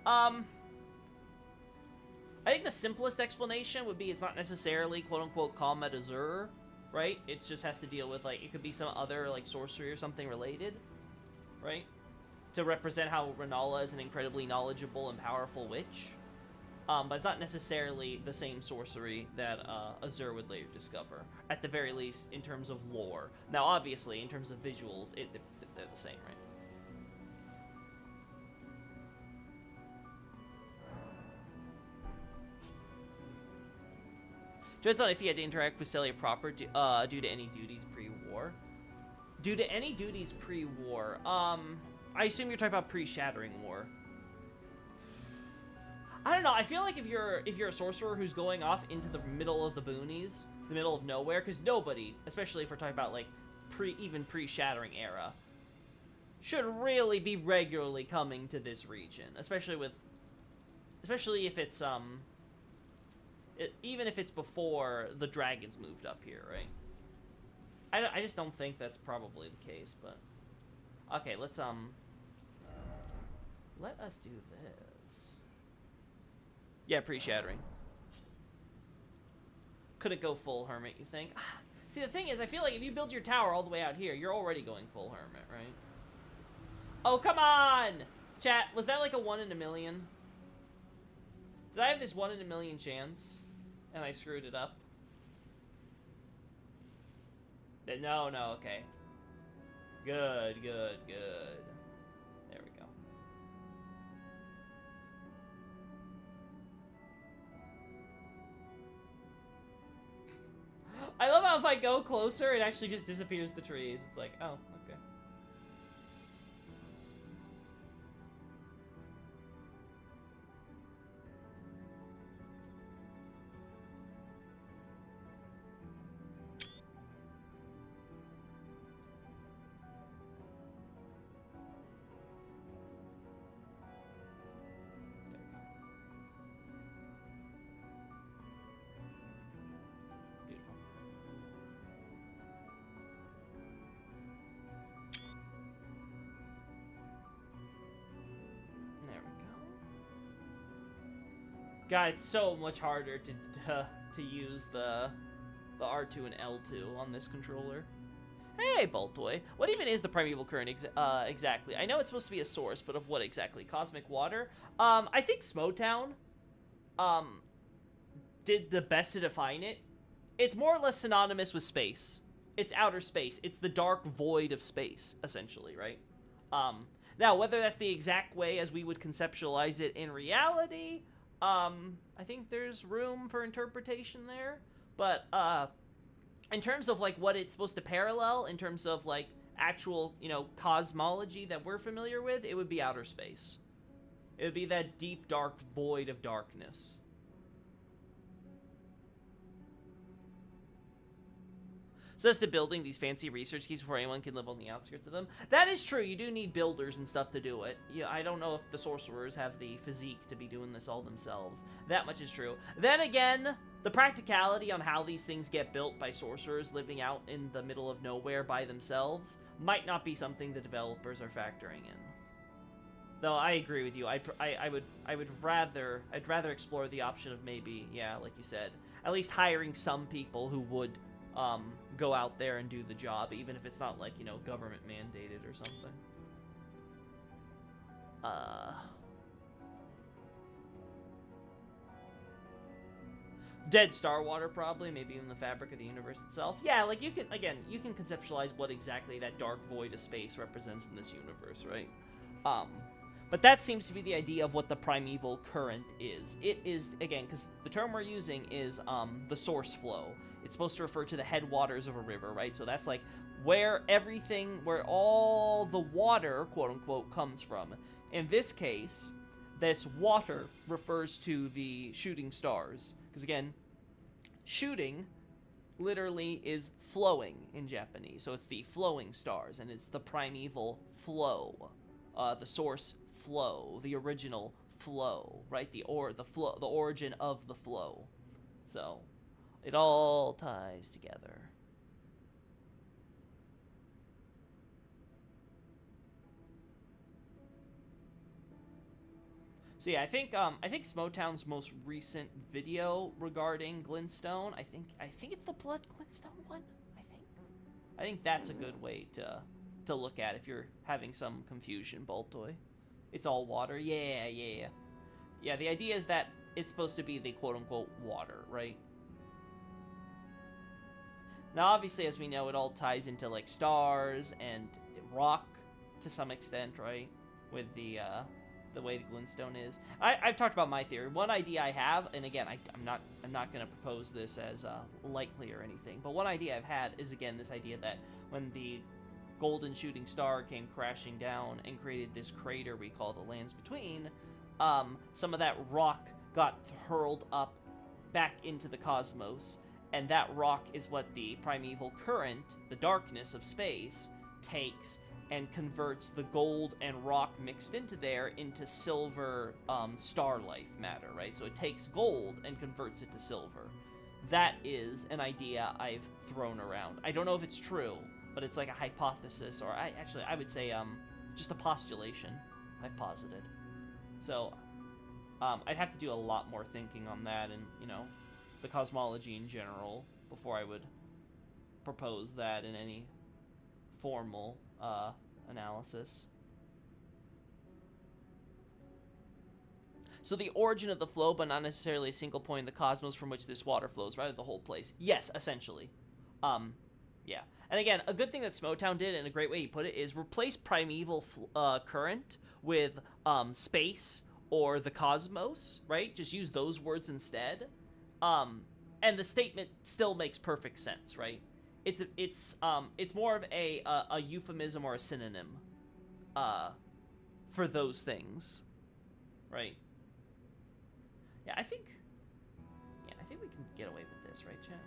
I think the simplest explanation would be it's not necessarily quote-unquote Comet Azure, right? It just has to deal with, like, it could be some other, like, sorcery or something related, right? To represent how Renala is an incredibly knowledgeable and powerful witch. But it's not necessarily the same sorcery that Azure would later discover, at the very least in terms of lore. Now, obviously, in terms of visuals, they're the same, right? Depends on if he had to interact with Celia proper due to any duties pre-war. Due to any duties pre-war, I assume you're talking about pre-Shattering War. I don't know, I feel like if you're a sorcerer who's going off into the middle of the boonies, the middle of nowhere, because nobody, especially if we're talking about, like, even pre-Shattering era, should really be regularly coming to this region, especially if it's, even if it's before the dragons moved up here, right? I just don't think that's probably the case, but... Okay, let us do this. Yeah, pre-Shattering. Couldn't go full Hermit, you think? See, the thing is, I feel like if you build your tower all the way out here, you're already going full Hermit, right? Oh, come on! Chat, was that like a 1 in a million? Did I have this 1 in a million chance? And I screwed it up? No, okay. Good. There we go. I love how if I go closer, it actually just disappears the trees. It's like, oh, okay. God, it's so much harder to use the R2 and L2 on this controller. Hey, Boltoy. What even is the Primeval Current exactly? I know it's supposed to be a source, but of what exactly? Cosmic water? I think Smotown did the best to define it. It's more or less synonymous with space. It's outer space. It's the dark void of space, essentially, right? Now, whether that's the exact way as we would conceptualize it in reality... I think there's room for interpretation there, but, in terms of, like, what it's supposed to parallel, in terms of, like, actual, you know, cosmology that we're familiar with, it would be outer space. It would be that deep, dark void of darkness. So that's the building these fancy research keys before anyone can live on the outskirts of them. That is true. You do need builders and stuff to do it. Yeah, I don't know if the sorcerers have the physique to be doing this all themselves. That much is true. Then again, the practicality on how these things get built by sorcerers living out in the middle of nowhere by themselves might not be something the developers are factoring in. Though I agree with you. I'd rather explore the option of maybe, yeah, like you said, at least hiring some people who would go out there and do the job, even if it's not, like, you know, government mandated or something. Dead Starwater, probably, maybe even the fabric of the universe itself. Yeah, like, you can conceptualize what exactly that dark void of space represents in this universe, right? But that seems to be the idea of what the primeval current is. It is, again, because the term we're using is the source flow. It's supposed to refer to the headwaters of a river, right? So that's like where all the water, quote-unquote, comes from. In this case, this water refers to the shooting stars. Because, again, shooting literally is flowing in Japanese. So it's the flowing stars, and it's the primeval flow. The source flow, the original flow, right? The origin of the flow. So it all ties together. So yeah, I think Smotown's most recent video regarding Glintstone, I think it's the Blood Glintstone one. I think that's a good way to look at if you're having some confusion, Boltoy. It's all water. Yeah. Yeah, the idea is that it's supposed to be the quote-unquote water, right? Now, obviously, as we know, it all ties into, like, stars and rock to some extent, right? With the way the Glintstone is. I've talked about my theory. One idea I have, and again, I'm not going to propose this as likely or anything, but one idea I've had is, again, this idea that when the golden shooting star came crashing down and created this crater we call the Lands Between, some of that rock got hurled up back into the cosmos, and that rock is what the primeval current, the darkness of space, takes and converts the gold and rock mixed into there into silver star life matter, right? So it takes gold and converts it to silver. That is an idea I've thrown around. I don't know if it's true, but it's like a hypothesis, or I would say just a postulation I've posited. So I'd have to do a lot more thinking on that and, you know, the cosmology in general before I would propose that in any formal analysis. So the origin of the flow, but not necessarily a single point in the cosmos from which this water flows, rather the whole place. Yes, essentially. Yeah. And again, a good thing that Smotown did, and a great way he put it, is replace primeval current with space or the cosmos, right? Just use those words instead. And the statement still makes perfect sense, right? It's more of a euphemism or a synonym for those things, right? Yeah, I think we can get away with this, right, chat?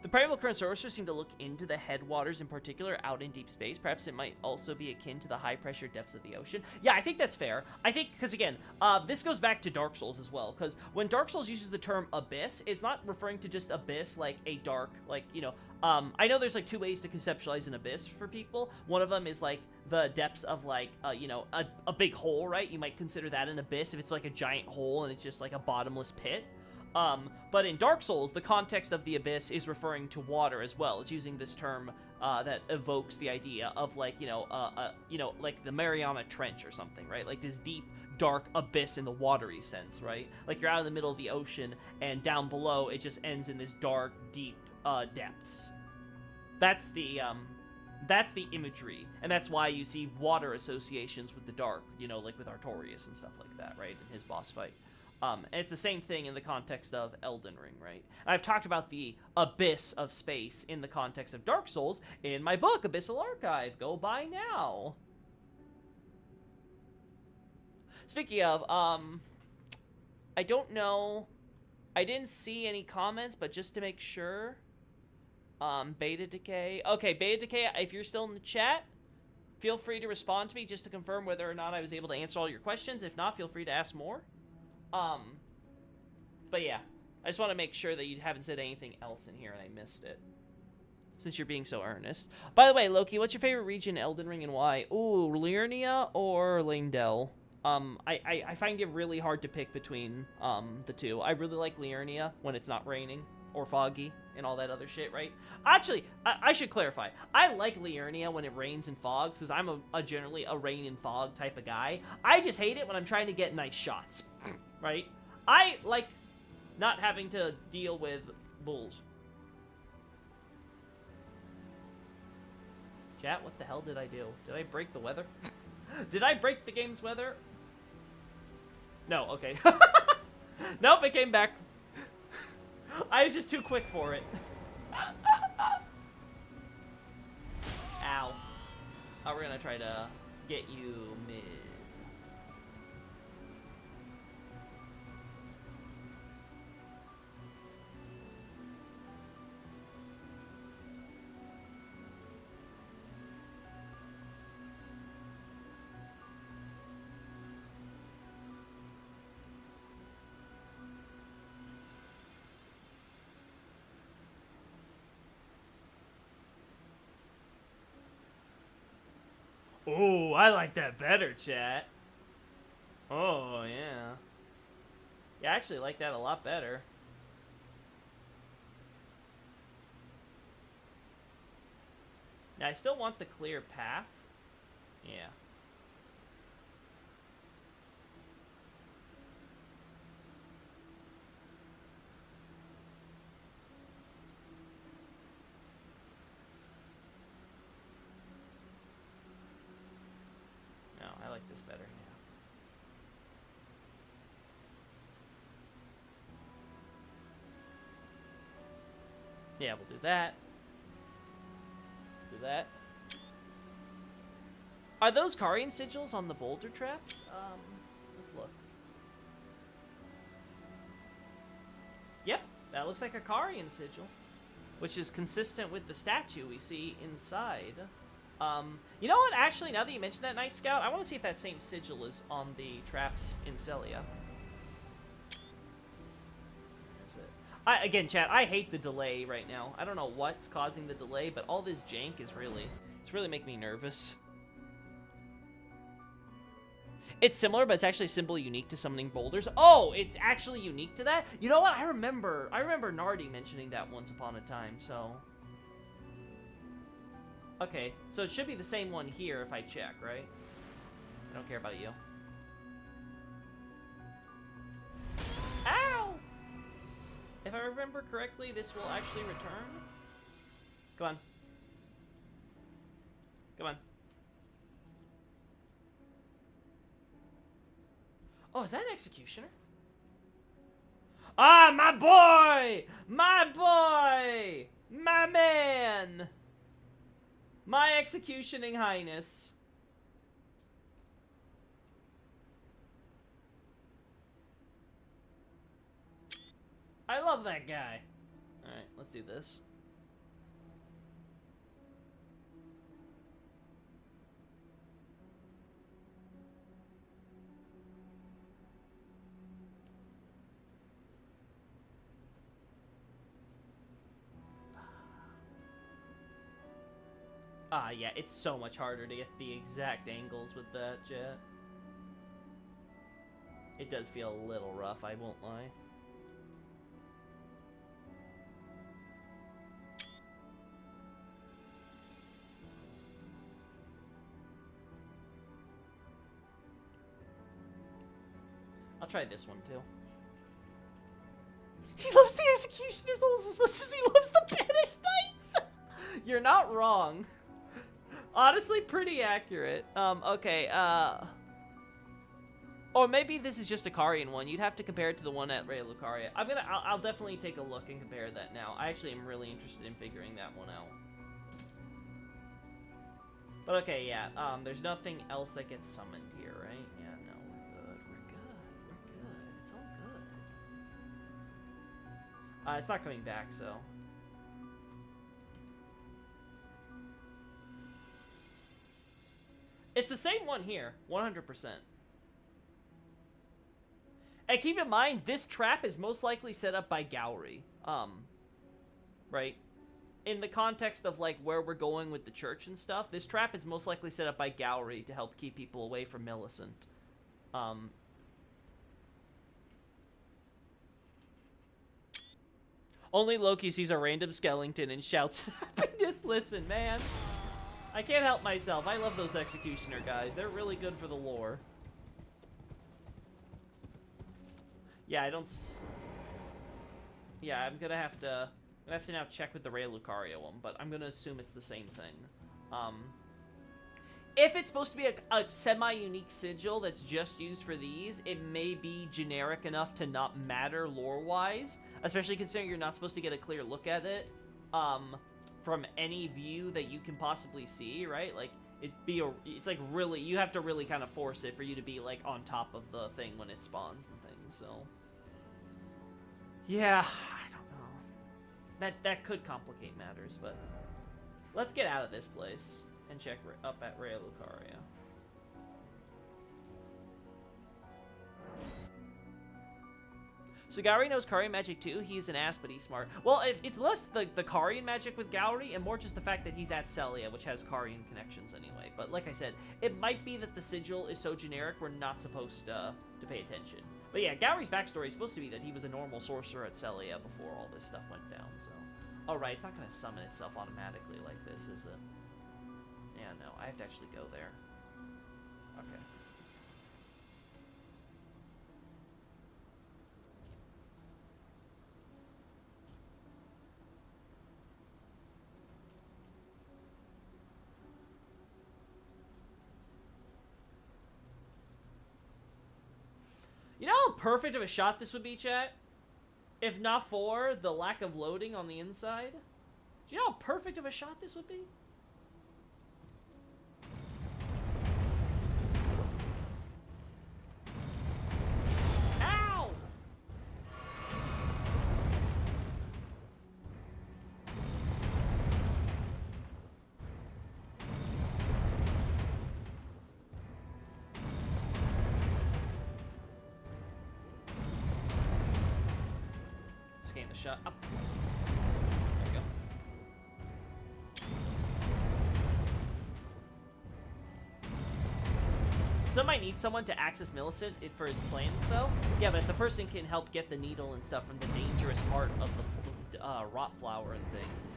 The primeval current sources seem to look into the headwaters in particular, out in deep space. Perhaps it might also be akin to the high-pressure depths of the ocean. Yeah, I think that's fair. I think, because again, this goes back to Dark Souls as well, because when Dark Souls uses the term abyss, it's not referring to just abyss like a dark, like, you know, I know there's like two ways to conceptualize an abyss for people. One of them is like the depths of like, you know, a big hole, right? You might consider that an abyss if it's like a giant hole and it's just like a bottomless pit. But in Dark Souls, the context of the abyss is referring to water as well. It's using this term that evokes the idea of like, you know, like the Mariana Trench or something, right? Like this deep, dark abyss in the watery sense, right? Like you're out in the middle of the ocean, and down below it just ends in this dark, deep depths. That's the imagery, and that's why you see water associations with the dark, you know, like with Artorias and stuff like that, right? In his boss fight. And it's the same thing in the context of Elden Ring, right? I've talked about the abyss of space in the context of Dark Souls in my book, Abyssal Archive. Go buy now. Speaking of, I don't know. I didn't see any comments, but just to make sure, Beta Decay. Okay, Beta Decay, if you're still in the chat, feel free to respond to me just to confirm whether or not I was able to answer all your questions. If not, feel free to ask more. But yeah, I just want to make sure that you haven't said anything else in here and I missed it, since you're being so earnest. By the way, Loki, what's your favorite region in Elden Ring and why? Ooh, Liurnia or Leyndell? I find it really hard to pick between, the two. I really like Liurnia when it's not raining or foggy and all that other shit, right? Actually, I should clarify. I like Liurnia when it rains and fogs, because I'm generally a rain and fog type of guy. I just hate it when I'm trying to get nice shots, right? I like not having to deal with bulls. Chat, what the hell did I do? Did I break the weather? Did I break the game's weather? No, okay. Nope, it came back. I was just too quick for it. Ow. Oh, we're gonna try to get you mid. Oh, I like that better, chat. Oh, yeah. Yeah, I actually like that a lot better. Now, I still want the clear path. Yeah. No, I like this better, yeah. Yeah, we'll do that. Do that. Are those Karian sigils on the boulder traps? Let's look. Yep, that looks like a Karian sigil, which is consistent with the statue we see inside. You know what? Actually, now that you mentioned that, Night Scout, I want to see if that same sigil is on the traps in Celia. Again, chat, I hate the delay right now. I don't know what's causing the delay, but all this jank is it's really making me nervous. It's similar, but it's actually simply unique to summoning boulders. Oh, it's actually unique to that? You know what? I remember Nardi mentioning that once upon a time, so... Okay, so it should be the same one here if I check, right? I don't care about you. Ow! If I remember correctly, this will actually return. Come on. Come on. Oh, is that an executioner? Ah, my boy! My boy! My man! My executioning highness. I love that guy. Alright, let's do this. Yeah, it's so much harder to get the exact angles with that jet. It does feel a little rough, I won't lie. I'll try this one too. He loves the Executioners almost as much as he loves the Banished Knights! You're not wrong. Honestly, pretty accurate. Okay, or maybe this is just a Karian one. You'd have to compare it to the one at Raya Lucaria. I'll definitely take a look and compare that now. I actually am really interested in figuring that one out. But okay, yeah, there's nothing else that gets summoned here, right? Yeah, no, we're good. It's all good. It's not coming back, so... It's the same one here, 100%. And keep in mind, this trap is most likely set up by Gowry. Right? In the context of, like, where we're going with the church and stuff, this trap is most likely set up by Gowry to help keep people away from Millicent. Only Loki sees a random skeleton and shouts, "Happiness, listen, man." I can't help myself. I love those Executioner guys. They're really good for the lore. Yeah, I don't... Yeah, I'm gonna have to now check with the Raya Lucaria one, but I'm gonna assume it's the same thing. Um, if it's supposed to be a semi-unique sigil that's just used for these, it may be generic enough to not matter lore-wise, especially considering you're not supposed to get a clear look at it from any view that you can possibly see, right? Like, it's like really, you have to really kind of force it for you to be like on top of the thing when it spawns and things, so. Yeah, I don't know. That could complicate matters, but let's get out of this place and check up at Raya Lucaria. So Gowry knows Karian magic too. He's an ass, but he's smart. Well, it's less the Karian magic with Gowry and more just the fact that he's at Sellia, which has Karian connections anyway. But like I said, it might be that the sigil is so generic we're not supposed to pay attention. But yeah, Gowry's backstory is supposed to be that he was a normal sorcerer at Sellia before all this stuff went down, so. Oh right, it's not going to summon itself automatically like this, is it? Yeah, no, I have to actually go there. Okay. You know how perfect of a shot this would be, chat? If not for the lack of loading on the inside? Do you know how perfect of a shot this would be? Ow! Just getting the shot up. There we go. Some might need someone to access Millicent for his plans, though. Yeah, but if the person can help get the needle and stuff from the dangerous part of the rot flower and things,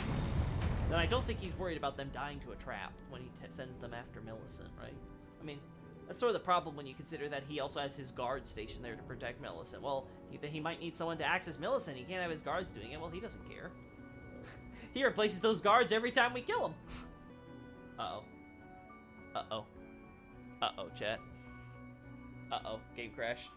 then I don't think he's worried about them dying to a trap when he sends them after Millicent, right? I mean, that's sort of the problem when you consider that he also has his guards stationed there to protect Millicent. Well, he might need someone to access Millicent. He can't have his guards doing it. Well, he doesn't care. He replaces those guards every time we kill him. Uh-oh. Uh-oh. Uh-oh, chat. Uh-oh, game crash.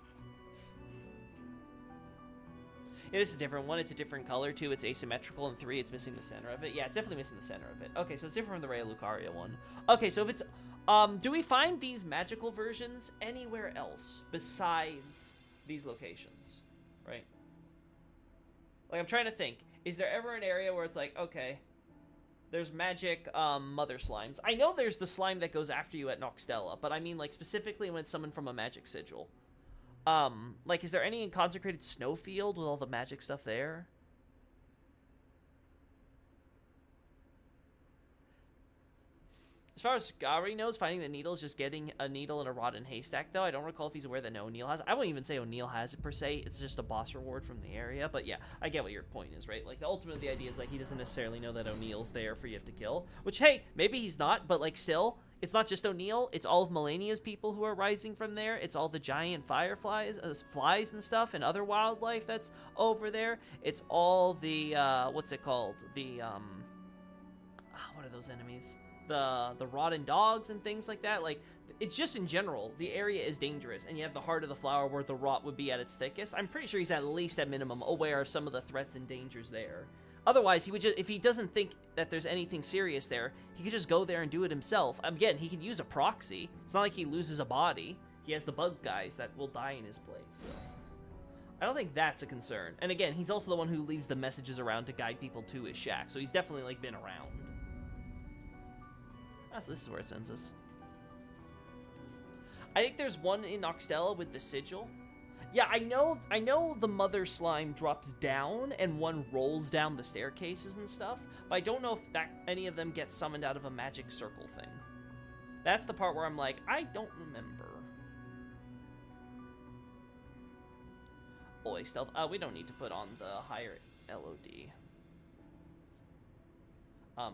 Yeah, this is a different one. It's a different color. 2, it's asymmetrical. And 3, it's missing the center of it. Yeah, it's definitely missing the center of it. Okay, so it's different from the Raya Lucaria one. Okay, so if it's... do we find these magical versions anywhere else besides these locations? Right? Like, I'm trying to think. Is there ever an area where it's like, okay... There's magic, mother slimes. I know there's the slime that goes after you at Noxtella, but I mean, like, specifically when it's summoned from a magic sigil. Like, is there any consecrated snowfield with all the magic stuff there? As far as Gowry knows, finding the needle is just getting a needle in a rotten haystack, though. I don't recall if he's aware that O'Neil has. I wouldn't even say O'Neil has it, per se. It's just a boss reward from the area. But yeah, I get what your point is, right? Like, ultimately, the idea is, like, he doesn't necessarily know that O'Neil's there for you have to kill. Which, hey, maybe he's not, but, like, still, it's not just O'Neil. It's all of Melania's people who are rising from there. It's all the giant fireflies, flies and stuff, and other wildlife that's over there. It's all the, what's it called? The, what are those enemies? The rotten dogs and things like that. Like, it's just in general, the area is dangerous, and you have the heart of the flower where the rot would be at its thickest. I'm pretty sure he's at least at minimum aware of some of the threats and dangers there. Otherwise, he would just, if he doesn't think that there's anything serious there, he could just go there and do it himself. Again, he could use a proxy. It's not like he loses a body. He has the bug guys that will die in his place, so I don't think that's a concern. And again, he's also the one who leaves the messages around to guide people to his shack, so he's definitely, like, been around. So this is where it sends us. I think there's one in Noxtella with the sigil. Yeah, I know the mother slime drops down and one rolls down the staircases and stuff, but I don't know if any of them get summoned out of a magic circle thing. That's the part where I'm like, I don't remember. Oi, stealth. We don't need to put on the higher LOD. There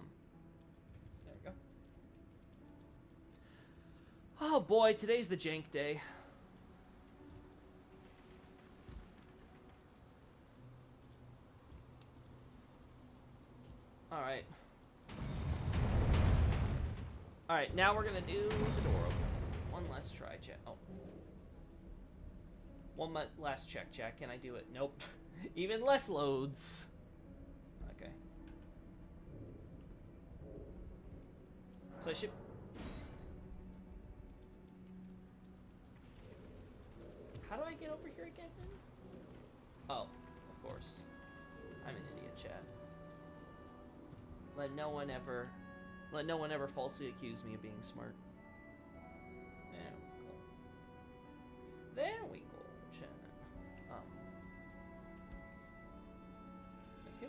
we go. Oh boy, today's the jank day. Alright. Alright, now we're gonna do the door open. One last try, check. Oh. One last check. Can I do it? Nope. Even less loads. Okay. So I should... How do I get over here again then? Oh, of course. I'm an idiot, chat. Let no one ever falsely accuse me of being smart. There we go, chat. Thank you.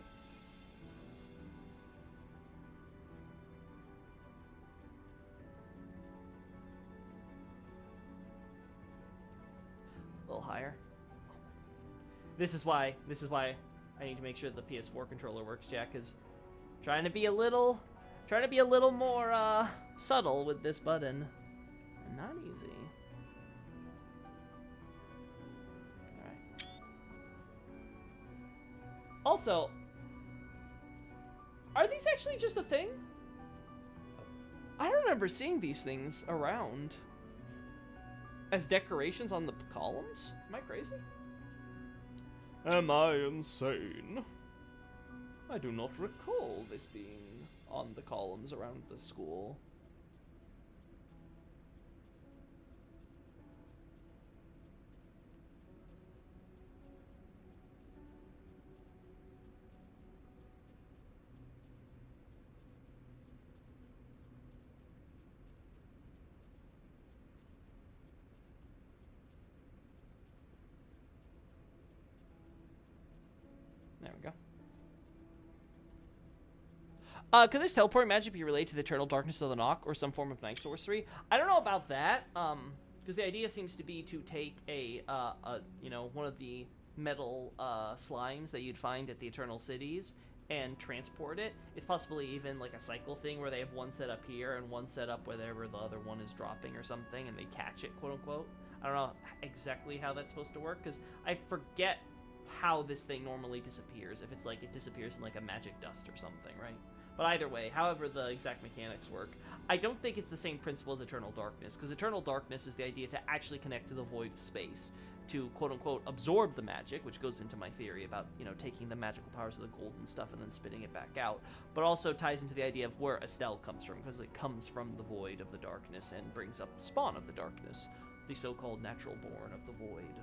A little higher. This is why I need to make sure that the PS4 controller works, Jack, because trying to be a little more subtle with this button. Not easy. Alright. Also, are these actually just a thing? I don't remember seeing these things around as decorations on the columns. Am I crazy? Am I insane? I do not recall this being on the columns around the school. There we go. Could this teleporting magic be related to the eternal darkness of the Nock or some form of night sorcery? I don't know about that. Because the idea seems to be to take one of the metal slimes that you'd find at the Eternal Cities and transport it. It's possibly even like a cycle thing where they have one set up here and one set up wherever the other one is dropping or something, and they catch it, quote unquote. I don't know exactly how that's supposed to work because I forget how this thing normally disappears. If it's like it disappears in like a magic dust or something, right? But either way, however the exact mechanics work, I don't think it's the same principle as Eternal Darkness, because Eternal Darkness is the idea to actually connect to the void of space, to quote-unquote absorb the magic, which goes into my theory about, taking the magical powers of the golden stuff and then spitting it back out, but also ties into the idea of where Estelle comes from, because it comes from the void of the darkness and brings up Spawn of the darkness, the so-called natural born of the void.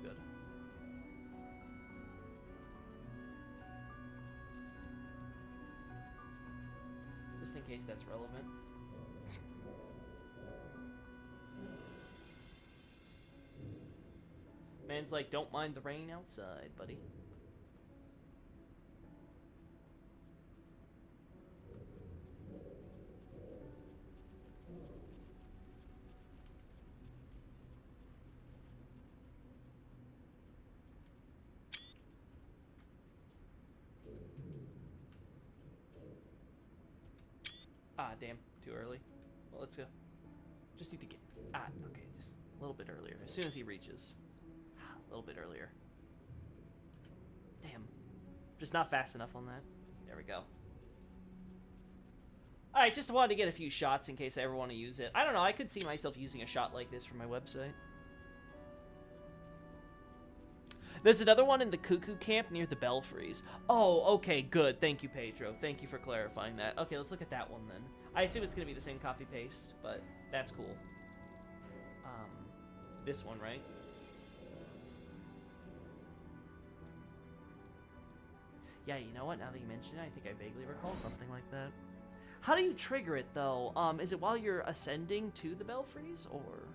Good. Just in case that's relevant. Man's like, don't mind the rain outside, buddy. Ah, damn. Too early. Well, let's go. Just need to get... okay. Just a little bit earlier. As soon as he reaches. A little bit earlier. Damn. Just not fast enough on that. There we go. Alright, just wanted to get a few shots in case I ever want to use it. I don't know. I could see myself using a shot like this for my website. There's another one in the Cuckoo Camp near the Belfries. Oh, okay, good. Thank you, Pedro. Thank you for clarifying that. Okay, let's look at that one then. I assume it's going to be the same copy-paste, but that's cool. This one, right? Yeah, you know what? Now that you mention it, I think I vaguely recall something like that. How do you trigger it, though? Is it while you're ascending to the Belfries, or...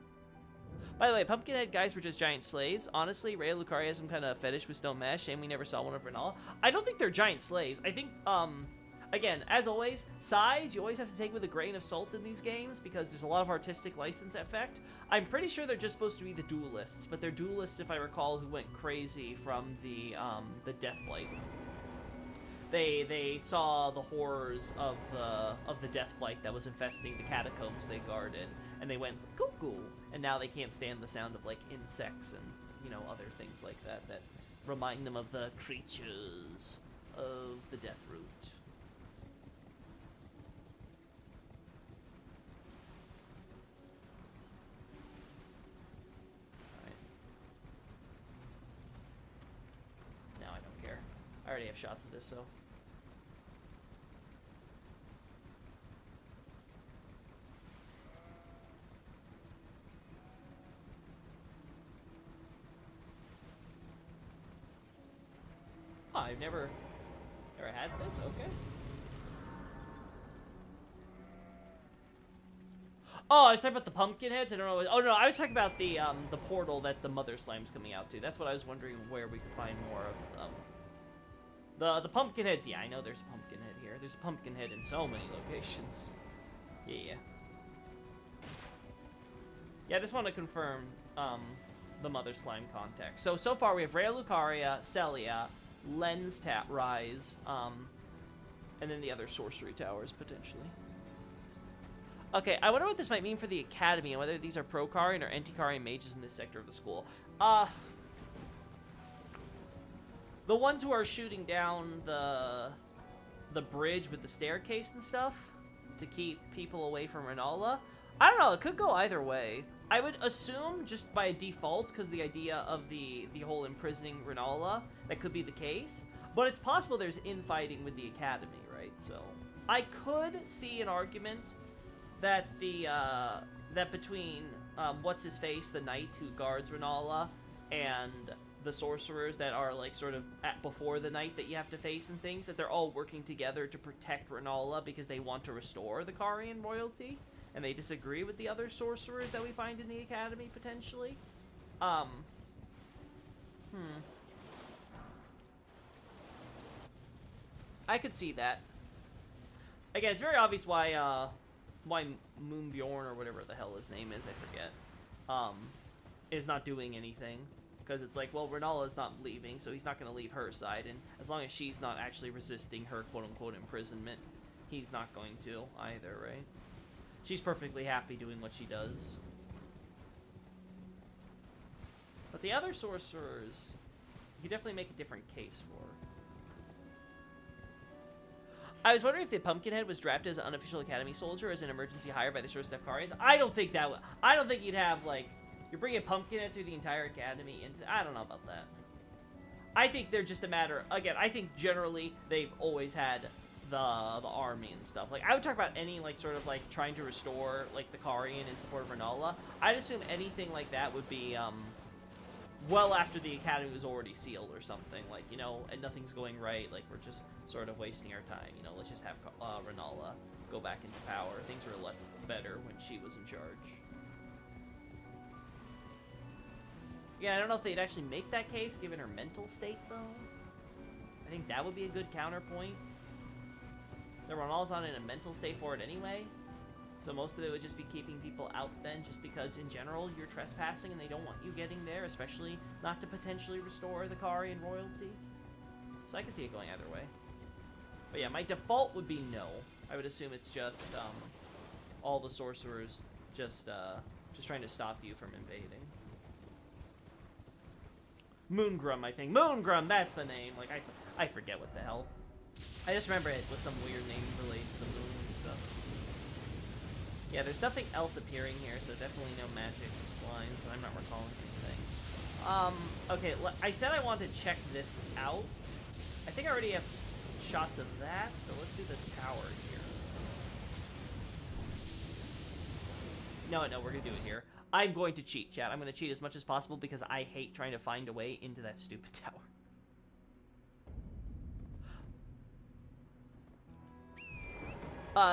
By the way, Pumpkinhead guys were just giant slaves. Honestly, Rhea Lucaria has some kind of fetish with stone mesh. Shame we never saw one of Renala. I don't think they're giant slaves. I think, again, as always, size, you always have to take with a grain of salt in these games because there's a lot of artistic license effect. I'm pretty sure they're just supposed to be the duelists, but they're duelists, if I recall, who went crazy from the Deathblight. They saw the horrors of the Deathblight that was infesting the catacombs they guarded, and they went cuckoo, and now they can't stand the sound of like insects and other things like that that remind them of the creatures of the Death Root. Alright. Now I don't care. I already have shots of this, so. I've never had this. Okay. Oh, I was talking about the pumpkin heads. I don't know. Oh no, I was talking about the portal that the Mother Slime's coming out to. That's what I was wondering where we could find more of. The pumpkin heads. Yeah, I know there's a pumpkin head here. There's a pumpkin head in so many locations. Yeah. Yeah, I just want to confirm the Mother Slime context. So far we have Rhea Lucaria, Celia, Lens Rise, and then the other sorcery towers, potentially. Okay, I wonder what this might mean for the Academy, and whether these are Prokarian or Antikarian mages in this sector of the school. The ones who are shooting down the bridge with the staircase and stuff to keep people away from Rennala, I don't know, it could go either way. I would assume, just by default, because the idea of the whole imprisoning Rennala, that could be the case. But it's possible there's infighting with the Academy, right? So I could see an argument that that between what's-his-face, the knight who guards Rennala, and the sorcerers that are like sort of before the knight that you have to face and things, that they're all working together to protect Rennala because they want to restore the Carian royalty. And they disagree with the other sorcerers that we find in the Academy, potentially. I could see that. Again, it's very obvious why Moonbjorn, or whatever the hell his name is, I forget, is not doing anything. Because it's like, well, Rennala's not leaving, so he's not going to leave her side. And as long as she's not actually resisting her quote-unquote imprisonment, he's not going to either, right? She's perfectly happy doing what she does. But the other sorcerers, you could definitely make a different case for. I was wondering if the Pumpkinhead was drafted as an unofficial Academy soldier, as an emergency hire by the Source Stepkarians. I don't think that would. I don't think you'd have, like, you're bringing Pumpkinhead through the entire Academy into. I don't know about that. I think they're just a matter. Again, I think generally they've always had the army and stuff. Like, I would talk about any, like, sort of, like, trying to restore, like, the Carian in support of Rennala. I'd assume anything like that would be, well after the Academy was already sealed or something. Like, you know, and nothing's going right. Like, we're just sort of wasting our time. You know, let's just have Rennala go back into power. Things were a lot better when she was in charge. Yeah, I don't know if they'd actually make that case, given her mental state, though. I think that would be a good counterpoint. The Rennala's not in a mental state for it anyway, so most of it would just be keeping people out then, just because in general you're trespassing and they don't want you getting there, especially not to potentially restore the Carian royalty. So I could see it going either way. But yeah, my default would be no. I would assume it's just all the sorcerers just trying to stop you from invading. Moongrum, I think. Moongrum, that's the name. Like, I forget what the hell. I just remember it was some weird name related to the moon and stuff. Yeah, there's nothing else appearing here, so definitely no magic slimes, and I'm not recalling anything. Okay, I said I wanted to check this out. I think I already have shots of that, so let's do the tower here. No, we're gonna do it here. I'm going to cheat, chat. I'm going to cheat as much as possible because I hate trying to find a way into that stupid tower.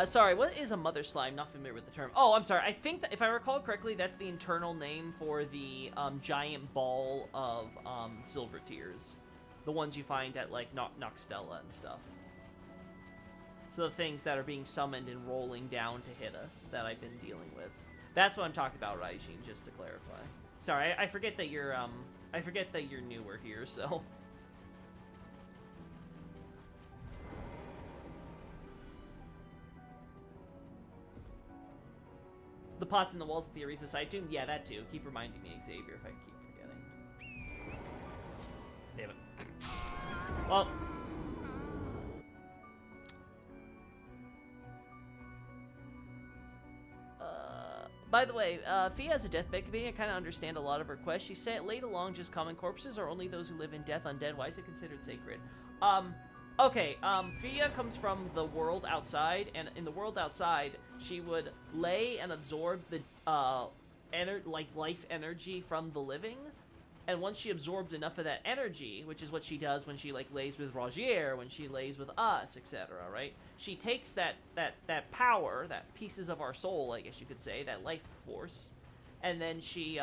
Sorry, what is a mother slime? Not familiar with the term. Oh, I'm sorry. I think that if I recall correctly, that's the internal name for the giant ball of silver tears. The ones you find at, like, Noxtella and stuff. So the things that are being summoned and rolling down to hit us that I've been dealing with. That's what I'm talking about, Raijin, just to clarify. Sorry, I forget that you're newer here, so. The pots in the walls theories aside, too. Yeah, that too. Keep reminding me, Xavier, if I keep forgetting. Damn it. Well. By the way, Fia has a deathbed companion. I kind of understand a lot of her quests. She said, laid along just common corpses, or only those who live in death undead? Why is it considered sacred? Okay, Fia comes from the world outside, and in the world outside, she would lay and absorb the, life energy from the living, and once she absorbed enough of that energy, which is what she does when she, like, lays with Rogier, when she lays with us, etc., right? She takes that power, that pieces of our soul, I guess you could say, that life force, and then she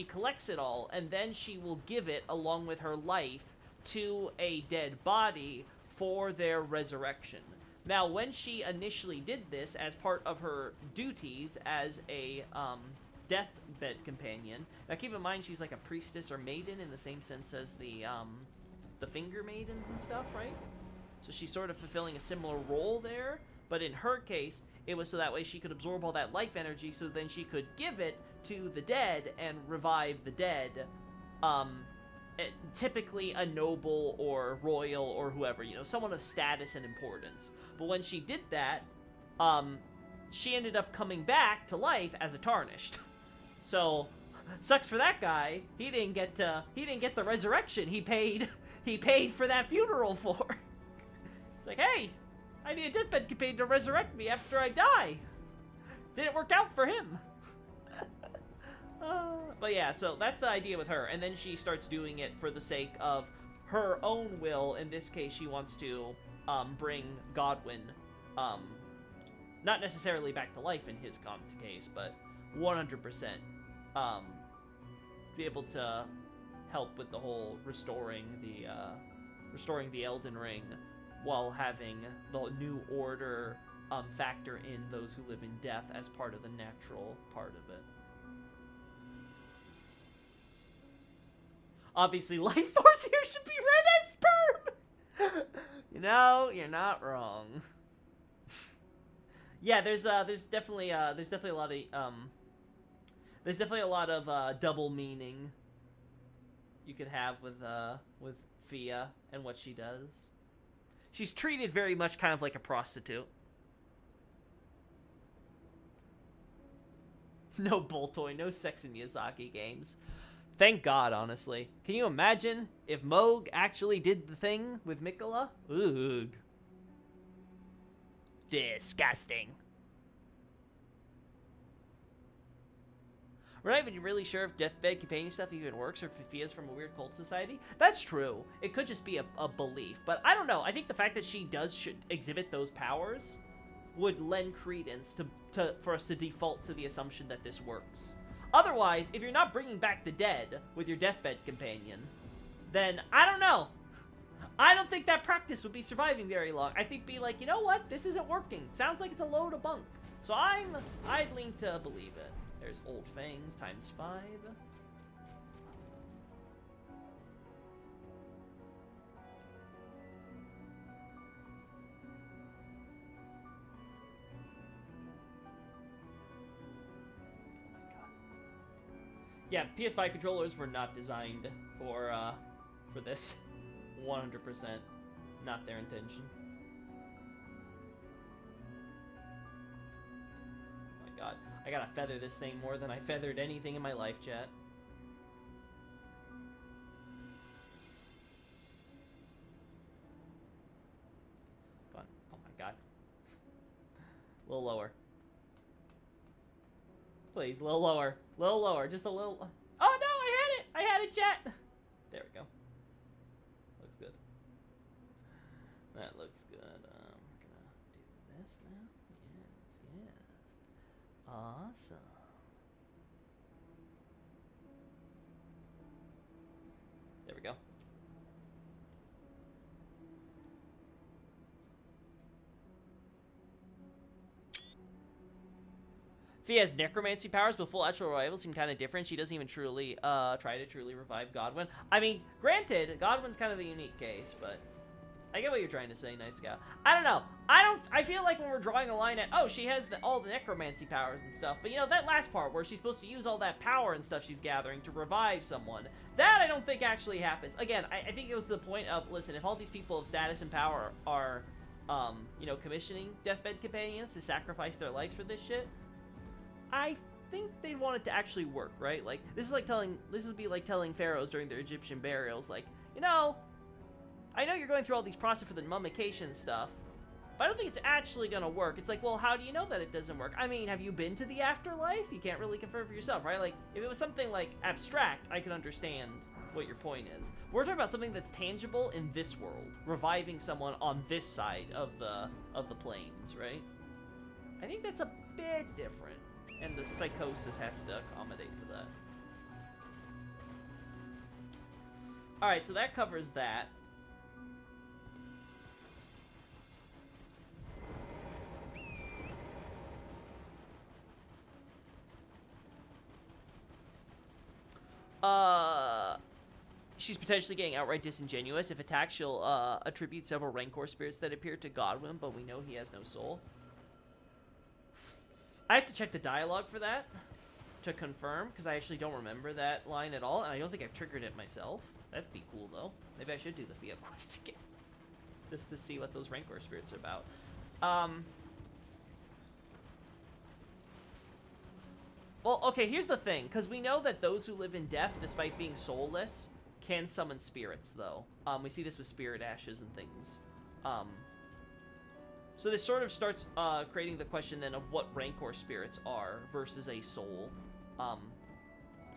collects it all, and then she will give it, along with her life, to a dead body for their resurrection. Now, when she initially did this as part of her duties as a, deathbed companion. Now, keep in mind, she's like a priestess or maiden in the same sense as the finger maidens and stuff, right? So she's sort of fulfilling a similar role there, but in her case, it was so that way she could absorb all that life energy, so then she could give it to the dead and revive the dead, typically a noble or royal or whoever, you know, someone of status and importance. But when she did that, she ended up coming back to life as a tarnished. So, sucks for that guy. He didn't get the resurrection he paid for that funeral for. It's like, hey, I need a deathbed companion to resurrect me after I die. Didn't work out for him. But yeah, so that's the idea with her. And then she starts doing it for the sake of her own will. In this case, she wants to bring Godwyn, not necessarily back to life in his case, but 100% be able to help with the whole restoring the Elden Ring while having the new order factor in those who live in death as part of the natural part of it. Obviously, life force here should be red as sperm. You know, you're not wrong. Yeah, there's definitely a lot of double meaning you could have with Fia and what she does. She's treated very much kind of like a prostitute. No Boltoy, no sex in Miyazaki games. Thank God, honestly. Can you imagine if Moog actually did the thing with Miquella? Ugh. Disgusting. We're not even really sure if deathbed companion stuff even works or if Fia's from a weird cult society. That's true. It could just be a belief. But I don't know. I think the fact that she should exhibit those powers would lend credence for us to default to the assumption that this works. Otherwise, if you're not bringing back the dead with your deathbed companion, then I don't know. I don't think that practice would be surviving very long. I think be like, you know what? This isn't working. Sounds like it's a load of bunk. So I'd lean to believe it. There's Old Fangs times 5. Yeah, PS5 controllers were not designed for this. 100% not their intention. Oh my god. I gotta feather this thing more than I feathered anything in my life, chat. Come on. Oh my god. A little lower. Please, a little lower. A little lower. Just a little... Oh no, I had it! I had it, chat! There we go. Looks good. That looks good. We're gonna do this now. Yes, yes. Awesome. There we go. Fia's necromancy powers, but full actual revival seem kind of different. She doesn't even truly try to truly revive Godwyn. I mean, granted, Godwyn's kind of a unique case, but I get what you're trying to say, Night Scout. I don't know. I feel like when we're drawing a line at, oh, she has all the necromancy powers and stuff, but you know, that last part where she's supposed to use all that power and stuff she's gathering to revive someone, that I don't think actually happens. Again, I think it was the point of, listen, if all these people of status and power are, you know, commissioning deathbed companions to sacrifice their lives for this shit, I think they want it to actually work, right? Like, this would be like telling pharaohs during their Egyptian burials, like, you know, I know you're going through all these process for the mummification stuff, but I don't think it's actually gonna work. It's like, well, how do you know that it doesn't work? I mean, have you been to the afterlife? You can't really confirm for yourself, right? Like, if it was something, like, abstract, I could understand what your point is. We're talking about something that's tangible in this world, reviving someone on this side of the plains, right? I think that's a bit different, and the psychosis has to accommodate for that. Alright, so that covers that. She's potentially getting outright disingenuous. If attacked, she'll attribute several Rancor spirits that appear to Godwyn, but we know he has no soul. I have to check the dialogue for that to confirm, because I actually don't remember that line at all, and I don't think I've triggered it myself. That'd be cool, though. Maybe I should do the Fiat quest again, just to see what those Rancor spirits are about. Well, okay, here's the thing, because we know that those who live in death, despite being soulless, can summon spirits, though. We see this with spirit ashes and things. So this sort of starts creating the question, then, of what Rancor spirits are versus a soul.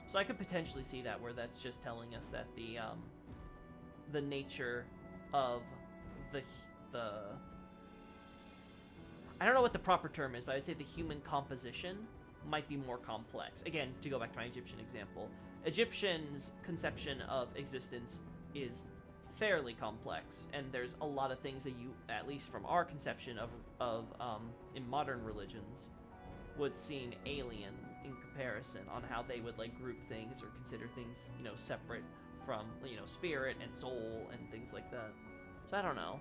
So I could potentially see that, where that's just telling us that the nature of the I don't know what the proper term is, but I'd say the human composition might be more complex. Again, to go back to my Egyptian example, Egyptians' conception of existence is fairly complex, and there's a lot of things that you, at least from our conception of in modern religions, would seem alien in comparison on how they would, like, group things or consider things, you know, separate from, you know, spirit and soul and things like that. So I don't know.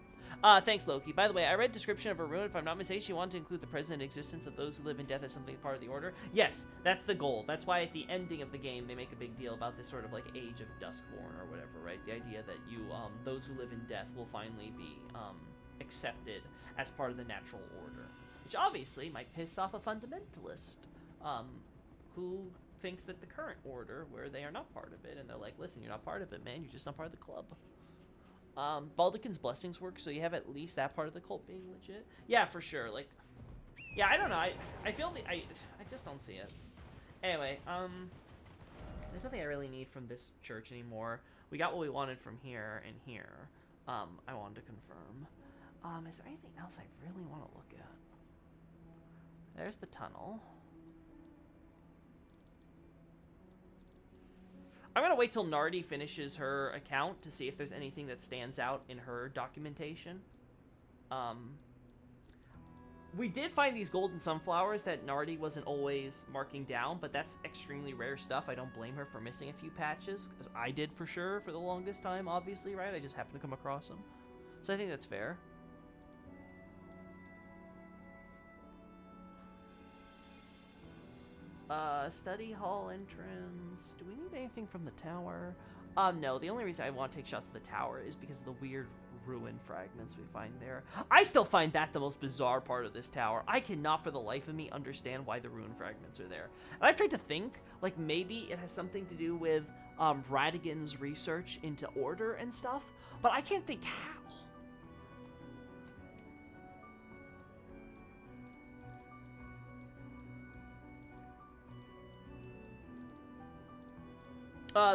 Thanks, Loki. By the way, I read description of a rune. If I'm not mistaken, she wanted to include the present existence of those who live in death as something part of the order. Yes, that's the goal. That's why at the ending of the game, they make a big deal about this sort of, like, Age of Duskborn or whatever, right? The idea that you, those who live in death will finally be, accepted as part of the natural order. Which obviously might piss off a fundamentalist, who thinks that the current order, where they are not part of it, and they're like, listen, you're not part of it, man. You're just not part of the club. Baldachin's blessings work, so you have at least that part of the cult being legit. Yeah, for sure. Like, yeah, I don't know. I feel I just don't see it. Anyway, there's nothing I really need from this church anymore. We got what we wanted from here and here. I wanted to confirm. Is there anything else I really want to look at? There's the tunnel. I'm going to wait till Nardi finishes her account to see if there's anything that stands out in her documentation. We did find these golden sunflowers that Nardi wasn't always marking down, but that's extremely rare stuff. I don't blame her for missing a few patches, because I did for sure for the longest time, obviously, right? I just happened to come across them. So I think that's fair. Study hall entrance. Do we need anything from the tower? No. The only reason I want to take shots at the tower is because of the weird ruin fragments we find there. I still find that the most bizarre part of this tower. I cannot for the life of me understand why the ruin fragments are there. And I've tried to think, like, maybe it has something to do with Radigan's research into order and stuff, but I can't think how.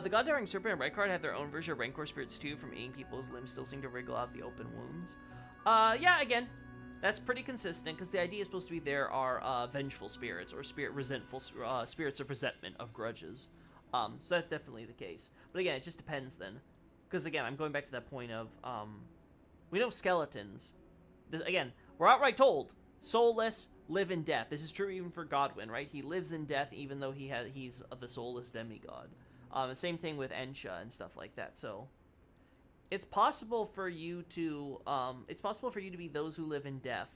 The God-Daring Serpent and Red Card have their own version of Rancor spirits too, from eating people's limbs still seem to wriggle out the open wounds. Yeah, again, that's pretty consistent, because the idea is supposed to be there are vengeful spirits, or resentful spirits of resentment, of grudges. So that's definitely the case. But again, it just depends then. Because again, I'm going back to that point of, we know skeletons. Again, we're outright told, soulless, live in death. This is true even for Godwyn, right? He lives in death even though he's the soulless demigod. The same thing with Ensha and stuff like that. So it's possible for you to be those who live in death,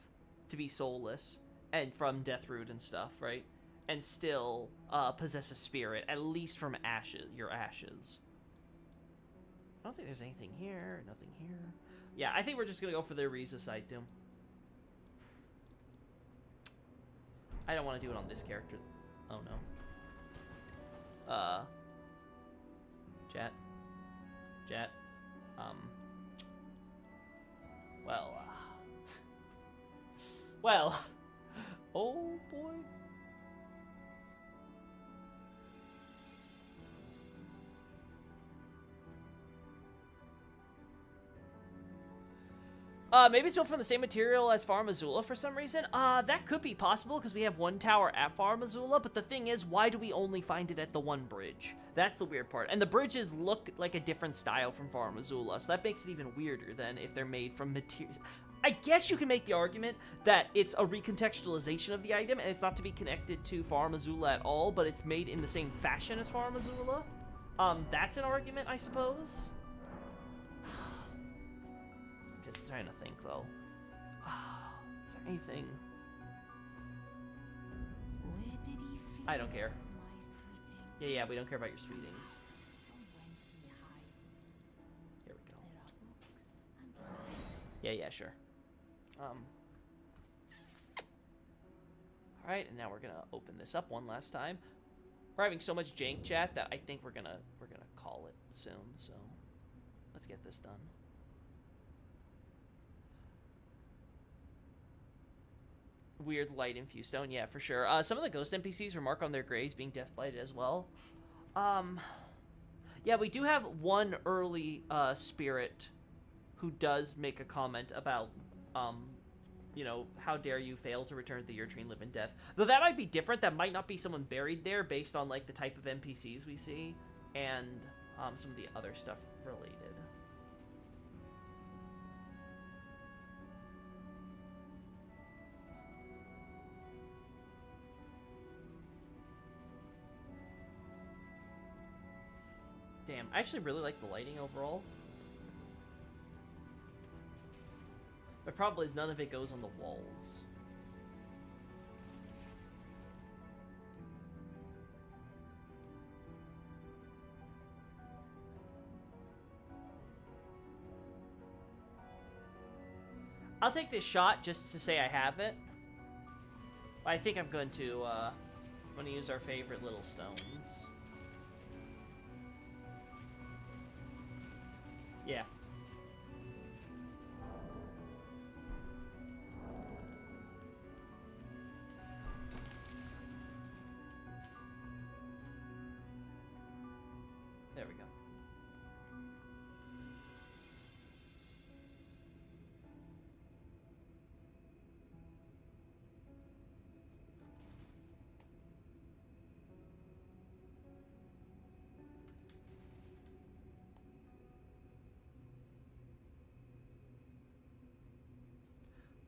to be soulless and from death root and stuff, right? And still possess a spirit, at least from your ashes. I don't think there's anything here. Nothing here. Yeah, I think we're just gonna go for the Ariza side, Doom. I don't want to do it on this character. Oh no. Chat. Well. Well. Oh boy. Maybe it's built from the same material as Farum Azula for some reason. That could be possible because we have one tower at Farum Azula, but the thing is, why do we only find it at the one bridge? That's the weird part. And the bridges look like a different style from Farum Azula, so that makes it even weirder than if they're made from materials. I guess you can make the argument that it's a recontextualization of the item, and it's not to be connected to Farum Azula at all, but it's made in the same fashion as Farum Azula. That's an argument, I suppose. Just trying to think, though. Is there anything? I don't care. Yeah, we don't care about your sweetings. Here we go. Yeah, sure. Alright, and now we're gonna open this up one last time. We're having so much jank chat that I think we're gonna call it soon, so let's get this done. Weird light infused stone, yeah, for sure. Some of the ghost NPCs remark on their graves being death blighted as well. Yeah, we do have one early spirit who does make a comment about, you know, how dare you fail to return to the Erdtree and live in death. Though that might be different. That might not be someone buried there based on, like, the type of NPCs we see and some of the other stuff related. Damn, I actually really like the lighting overall. My problem is none of it goes on the walls. I'll take this shot just to say I have it. I think I'm going to use our favorite little stones. Yeah. There we go.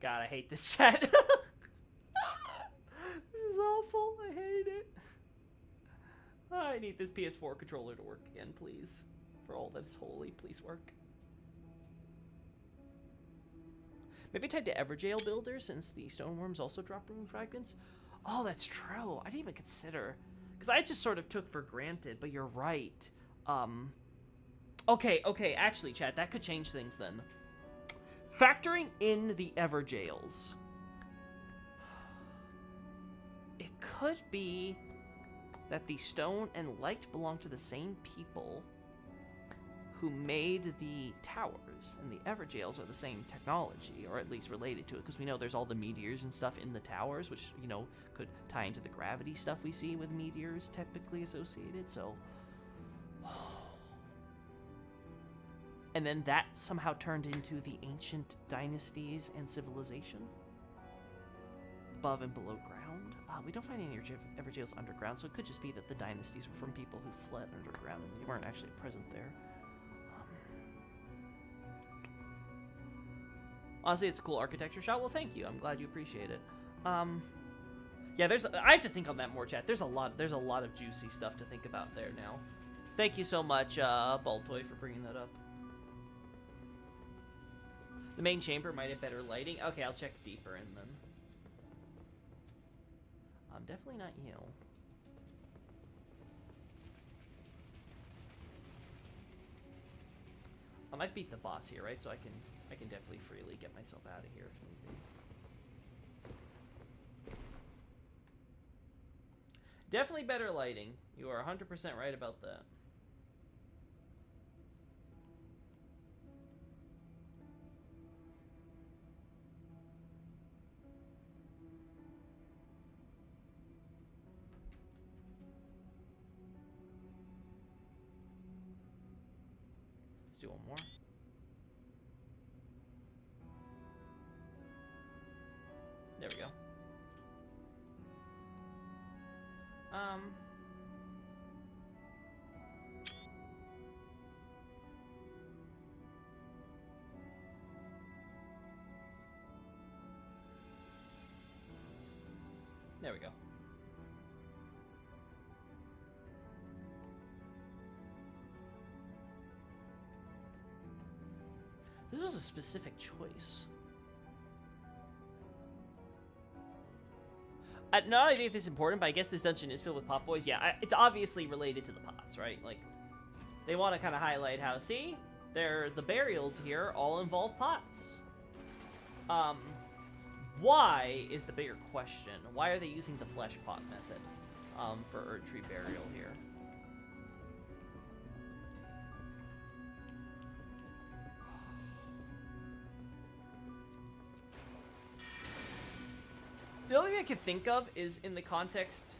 God, I hate this chat. This is awful. I hate it. I need this PS4 controller to work again, please. For all that's holy, please work. Maybe tied to Everjail Builder, since the Stoneworms also drop rune fragments. Oh, that's true. I didn't even consider. Because I just sort of took for granted, but you're right. Okay, actually, chat, that could change things then. Factoring in the Everjails, it could be that the stone and light belong to the same people who made the towers, and the Everjails are the same technology, or at least related to it, because we know there's all the meteors and stuff in the towers, which, you know, could tie into the gravity stuff we see with meteors typically associated, so... And then that somehow turned into the ancient dynasties and civilization. Above and below ground. We don't find any Everjails underground, so it could just be that the dynasties were from people who fled underground and they weren't actually present there. Honestly, it's a cool architecture shot. Well, thank you. I'm glad you appreciate it. Yeah, I have to think on that more, chat. There's a lot of juicy stuff to think about there now. Thank you so much, Baltoy, for bringing that up. The main chamber might have better lighting. Okay, I'll check deeper in then. Definitely not you. I might beat the boss here, right? So I can definitely freely get myself out of here if need be. Definitely better lighting. You are 100% right about that. Let's do one more. There we go. There we go. This was a specific choice. No idea if this is important, but I guess this dungeon is filled with pot boys. Yeah, it's obviously related to the pots, right? Like, they want to kind of highlight how, see, the burials here all involve pots. Why is the bigger question? Why are they using the flesh pot method for Erdtree burial here? The only thing I could think of is in the context...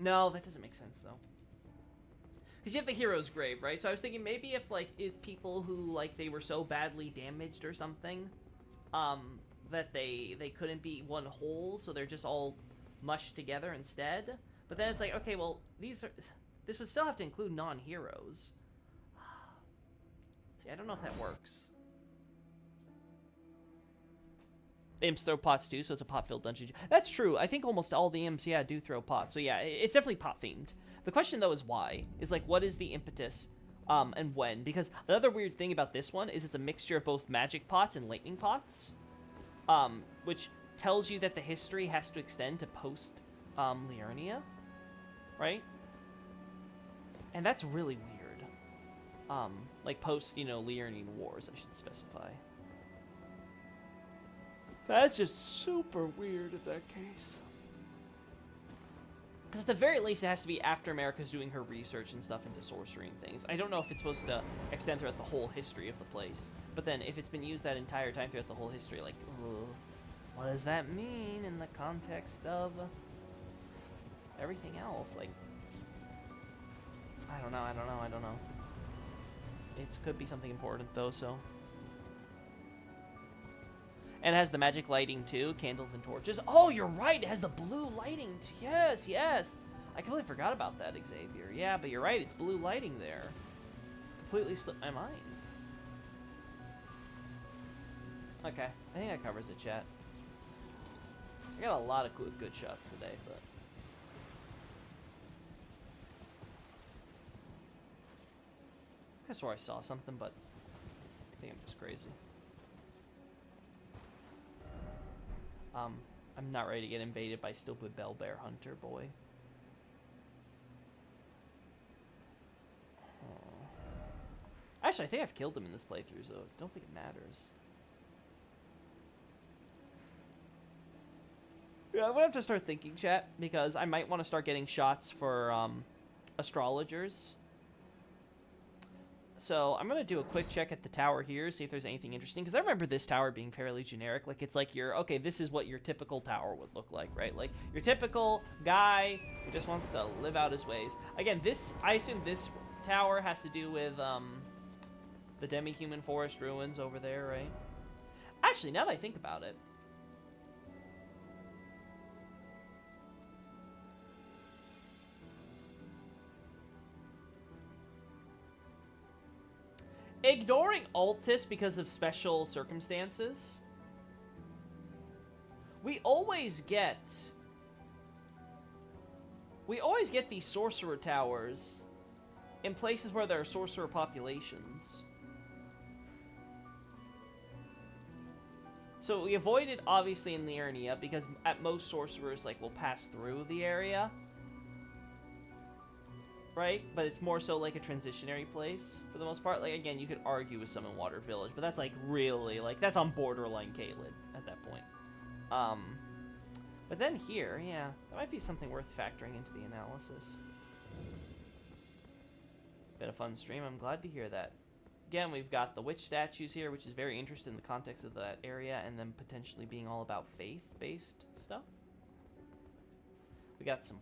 No, that doesn't make sense, though. Because you have the hero's grave, right? So I was thinking maybe if, like, it's people who, like, they were so badly damaged or something, that they couldn't be one whole, so they're just all mushed together instead. But then it's like, okay, well, this would still have to include non-heroes. See, I don't know if that works. Imps throw pots too, so it's a pot-filled dungeon. That's true. I think almost all the imps, yeah, do throw pots. So yeah, it's definitely pot-themed. The question, though, is why? Is, like, what is the impetus, and when? Because another weird thing about this one is it's a mixture of both magic pots and lightning pots, which tells you that the history has to extend to post-Liurnia, right? And that's really weird. Like, post, Liurnian Wars, I should specify. That's just super weird in that case. Because at the very least, it has to be after America's doing her research and stuff into sorcery and things. I don't know if it's supposed to extend throughout the whole history of the place. But then, if it's been used that entire time throughout the whole history, like, what does that mean in the context of everything else? Like, I don't know. It could be something important, though, so... And it has the magic lighting, too. Candles and torches. Oh, you're right. It has the blue lighting. Yes, yes. I completely forgot about that, Xavier. Yeah, but you're right. It's blue lighting there. Completely slipped my mind. Okay. I think that covers it, chat. I got a lot of good shots today, but... I swore I saw something, but I think I'm just crazy. I'm not ready to get invaded by stupid Bellbear Hunter, boy. Oh. Actually, I think I've killed him in this playthrough, so I don't think it matters. Yeah, I'm gonna have to start thinking, chat, because I might want to start getting shots for, astrologers. So I'm going to do a quick check at the tower here, see if there's anything interesting. Because I remember this tower being fairly generic. Like, it's like okay, this is what your typical tower would look like, right? Like, your typical guy who just wants to live out his ways. Again, I assume this tower has to do with, the Demi-Human Forest ruins over there, right? Actually, now that I think about it. Ignoring Altus because of special circumstances, we always get these sorcerer towers in places where there are sorcerer populations. So we avoided, obviously, in Liurnia, because at most sorcerers, like, will pass through the area. Right? But it's more so, like, a transitionary place, for the most part. Like, again, you could argue with Summon Water Village, but that's, like, really, like, that's on borderline Caelid at that point. But then here, yeah, that might be something worth factoring into the analysis. Been a fun stream, I'm glad to hear that. Again, we've got the witch statues here, which is very interesting in the context of that area, and then potentially being all about faith-based stuff. We got some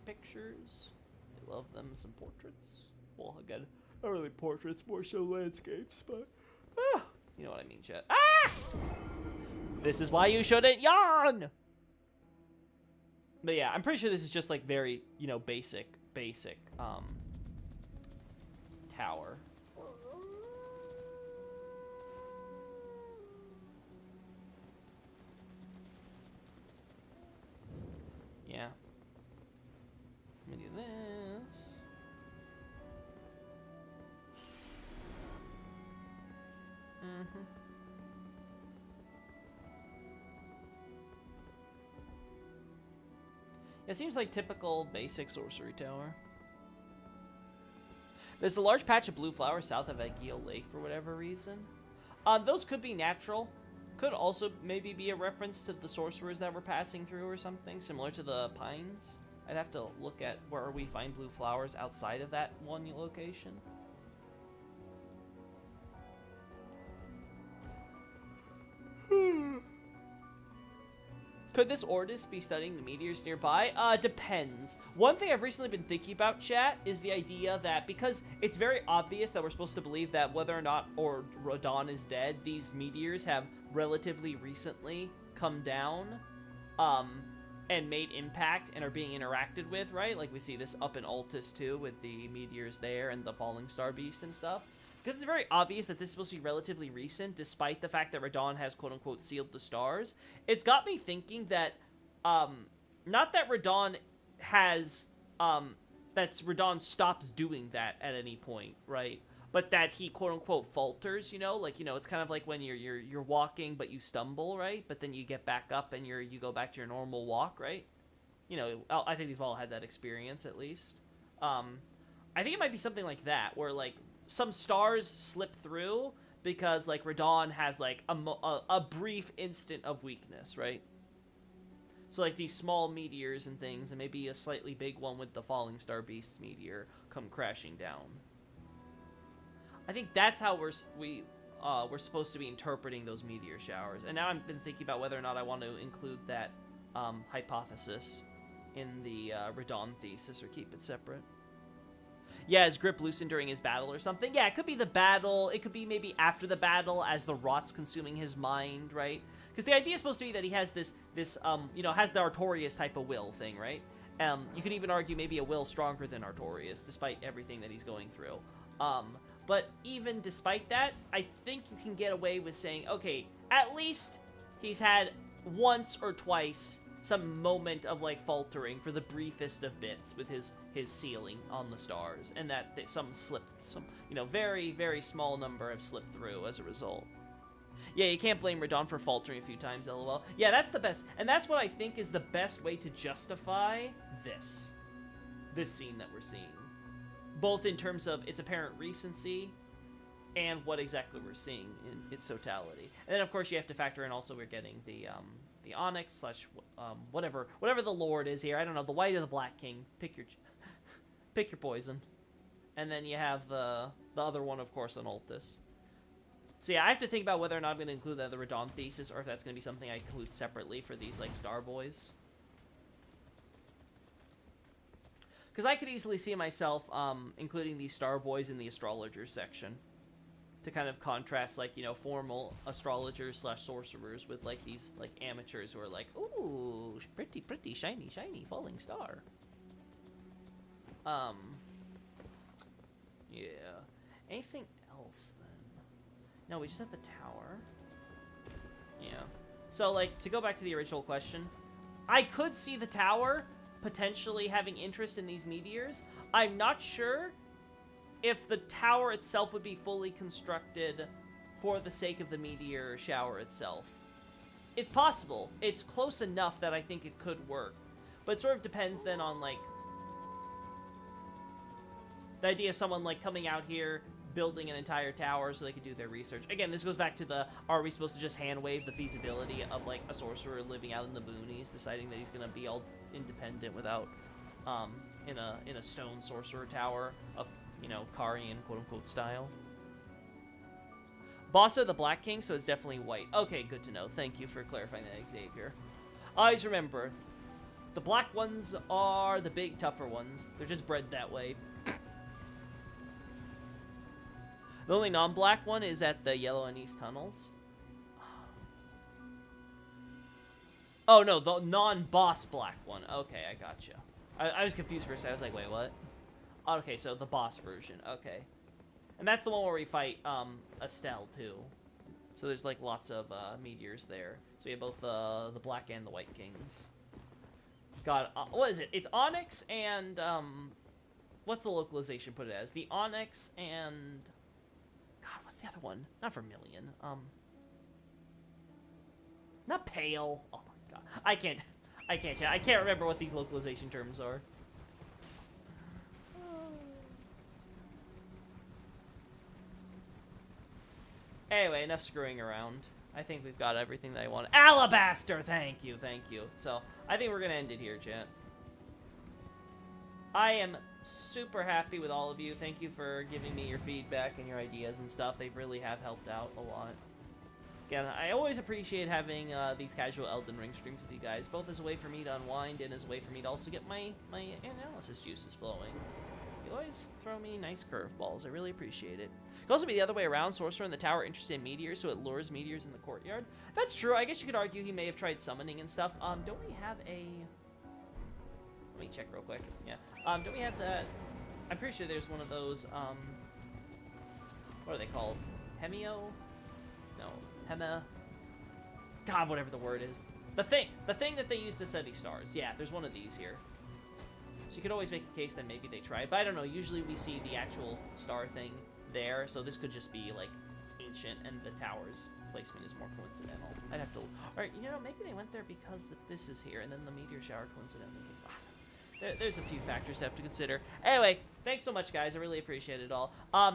pictures. I love them, some portraits. Well, again, not really portraits, more so landscapes, but... you know what I mean, chat. Ah! This is why you shouldn't yawn! But yeah, I'm pretty sure this is just, like, very, you know, basic, tower. Yeah. Let me do this. It seems like typical basic sorcery tower. There's a large patch of blue flowers south of Aegil Lake for whatever reason. Those could be natural. Could also maybe be a reference to the sorcerers that we're passing through or something, similar to the pines. I'd have to look at where we find blue flowers outside of that one location. Could this Ordis be studying the meteors nearby? Depends. One thing I've recently been thinking about, chat, is the idea that because it's very obvious that we're supposed to believe that whether or not Radahn is dead, these meteors have relatively recently come down, and made impact and are being interacted with, right? Like we see this up in Altus too, with the meteors there and the falling star beast and stuff. Because it's very obvious that this is supposed to be relatively recent, despite the fact that Radahn has quote-unquote sealed the stars. It's got me thinking that, not that Radahn has, Radahn stops doing that at any point, right? But that he quote-unquote falters, you know? Like, you know, it's kind of like when you're walking, but you stumble, right? But then you get back up and you go back to your normal walk, right? You know, I think we've all had that experience, at least. I think it might be something like that, where, like, some stars slip through because, like, Radahn has, like, a brief instant of weakness, right? So, like, these small meteors and things, and maybe a slightly big one with the Falling Star Beast's meteor come crashing down. I think that's how we're supposed to be interpreting those meteor showers. And now I've been thinking about whether or not I want to include that hypothesis in the Radahn thesis or keep it separate. Yeah, his grip loosened during his battle or something. Yeah, it could be the battle. It could be maybe after the battle as the rot's consuming his mind, right? Because the idea is supposed to be that he has this you know, has the Artorias type of will thing, right? You could even argue maybe a will stronger than Artorias, despite everything that he's going through. But even despite that, I think you can get away with saying, okay, at least he's had once or twice some moment of, like, faltering for the briefest of bits with his sealing on the stars, and that some, you know, very, very small number have slipped through as a result. Yeah, you can't blame Radahn for faltering a few times, lol. Yeah, that's the best, and that's what I think is the best way to justify this scene that we're seeing. Both in terms of its apparent recency and what exactly we're seeing in its totality. And then, of course, you have to factor in also we're getting the Onyx slash whatever the Lord is here. I don't know, the White or the Black King. Pick your poison. And then you have the other one, of course, on Altus. So yeah, I have to think about whether or not I'm going to include that in the Radahn thesis, or if that's going to be something I include separately for these, like, Star Boys. Because I could easily see myself including these Star Boys in the astrologers section. To kind of contrast, like, you know, formal astrologers slash sorcerers with, like, these, like, amateurs who are like, ooh, pretty, pretty, shiny, shiny, falling star. Yeah. Anything else, then? No, we just have the tower. Yeah. So, like, to go back to the original question, I could see the tower potentially having interest in these meteors. I'm not sure if the tower itself would be fully constructed for the sake of the meteor shower itself. it's possible. It's close enough that I think it could work. But it sort of depends then on, like, the idea of someone, like, coming out here, building an entire tower so they could do their research. Again, this goes back to the, are we supposed to just hand-wave the feasibility of, like, a sorcerer living out in the boonies, deciding that he's gonna be all independent without, in a stone sorcerer tower of, you know, Karian quote-unquote style. Boss of the Black King, so it's definitely white. Okay, good to know. Thank you for clarifying that, Xavier. Always remember, the black ones are the big, tougher ones. They're just bred that way. The only non-black one is at the Yellow and East Tunnels. Oh, no, the non-boss black one. Okay, I gotcha. I was confused for a second. I was like, wait, what? Okay, so the boss version. Okay. And that's the one where we fight Estelle, too. So there's, like, lots of meteors there. So we have both the black and the white kings. God, what is it? It's Onyx and, what's the localization put it as? The Onyx and... God, what's the other one? Not Vermilion. Not Pale. Oh, my God. I can't remember what these localization terms are. Anyway, enough screwing around. I think we've got everything that I wanted. Alabaster! Thank you, thank you. So, I think we're going to end it here, chat. I am super happy with all of you. Thank you for giving me your feedback and your ideas and stuff. They really have helped out a lot. Again, I always appreciate having these casual Elden Ring streams with you guys, both as a way for me to unwind and as a way for me to also get my analysis juices flowing. You always throw me nice curveballs. I really appreciate it. It could also be the other way around. Sorcerer in the tower interested in meteors, so it lures meteors in the courtyard. That's true. I guess you could argue he may have tried summoning and stuff. Don't we have a... Let me check real quick. Yeah. Don't we have that... I'm pretty sure there's one of those, what are they called? Hemio? No. Hema... God, whatever the word is. The thing that they use to study stars. Yeah, there's one of these here. So you could always make a case that maybe they tried. But I don't know. Usually we see the actual star thing there. So this could just be, like, ancient. And the tower's placement is more coincidental. I'd have to... Alright, you know, maybe they went there because this is here. And then the meteor shower coincidentally came... There's a few factors to have to consider. Anyway, thanks so much, guys. I really appreciate it all.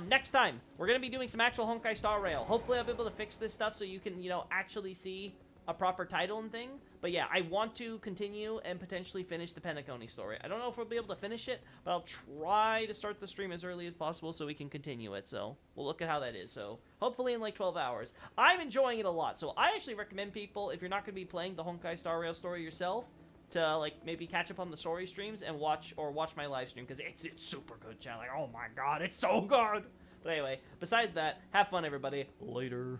Next time, we're going to be doing some actual Honkai Star Rail. Hopefully I'll be able to fix this stuff so you can, you know, actually see a proper title and thing. But yeah, I want to continue and potentially finish the Penacony story. I don't know if we'll be able to finish it, but I'll try to start the stream as early as possible so we can continue it. So we'll look at how that is. So hopefully in like 12 hours. I'm enjoying it a lot. So I actually recommend people, if you're not going to be playing the Honkai Star Rail story yourself, to like maybe catch up on the story streams and watch my live stream, because it's super good, chat. Like, oh my God, it's so good. But anyway, besides that, have fun, everybody. Later.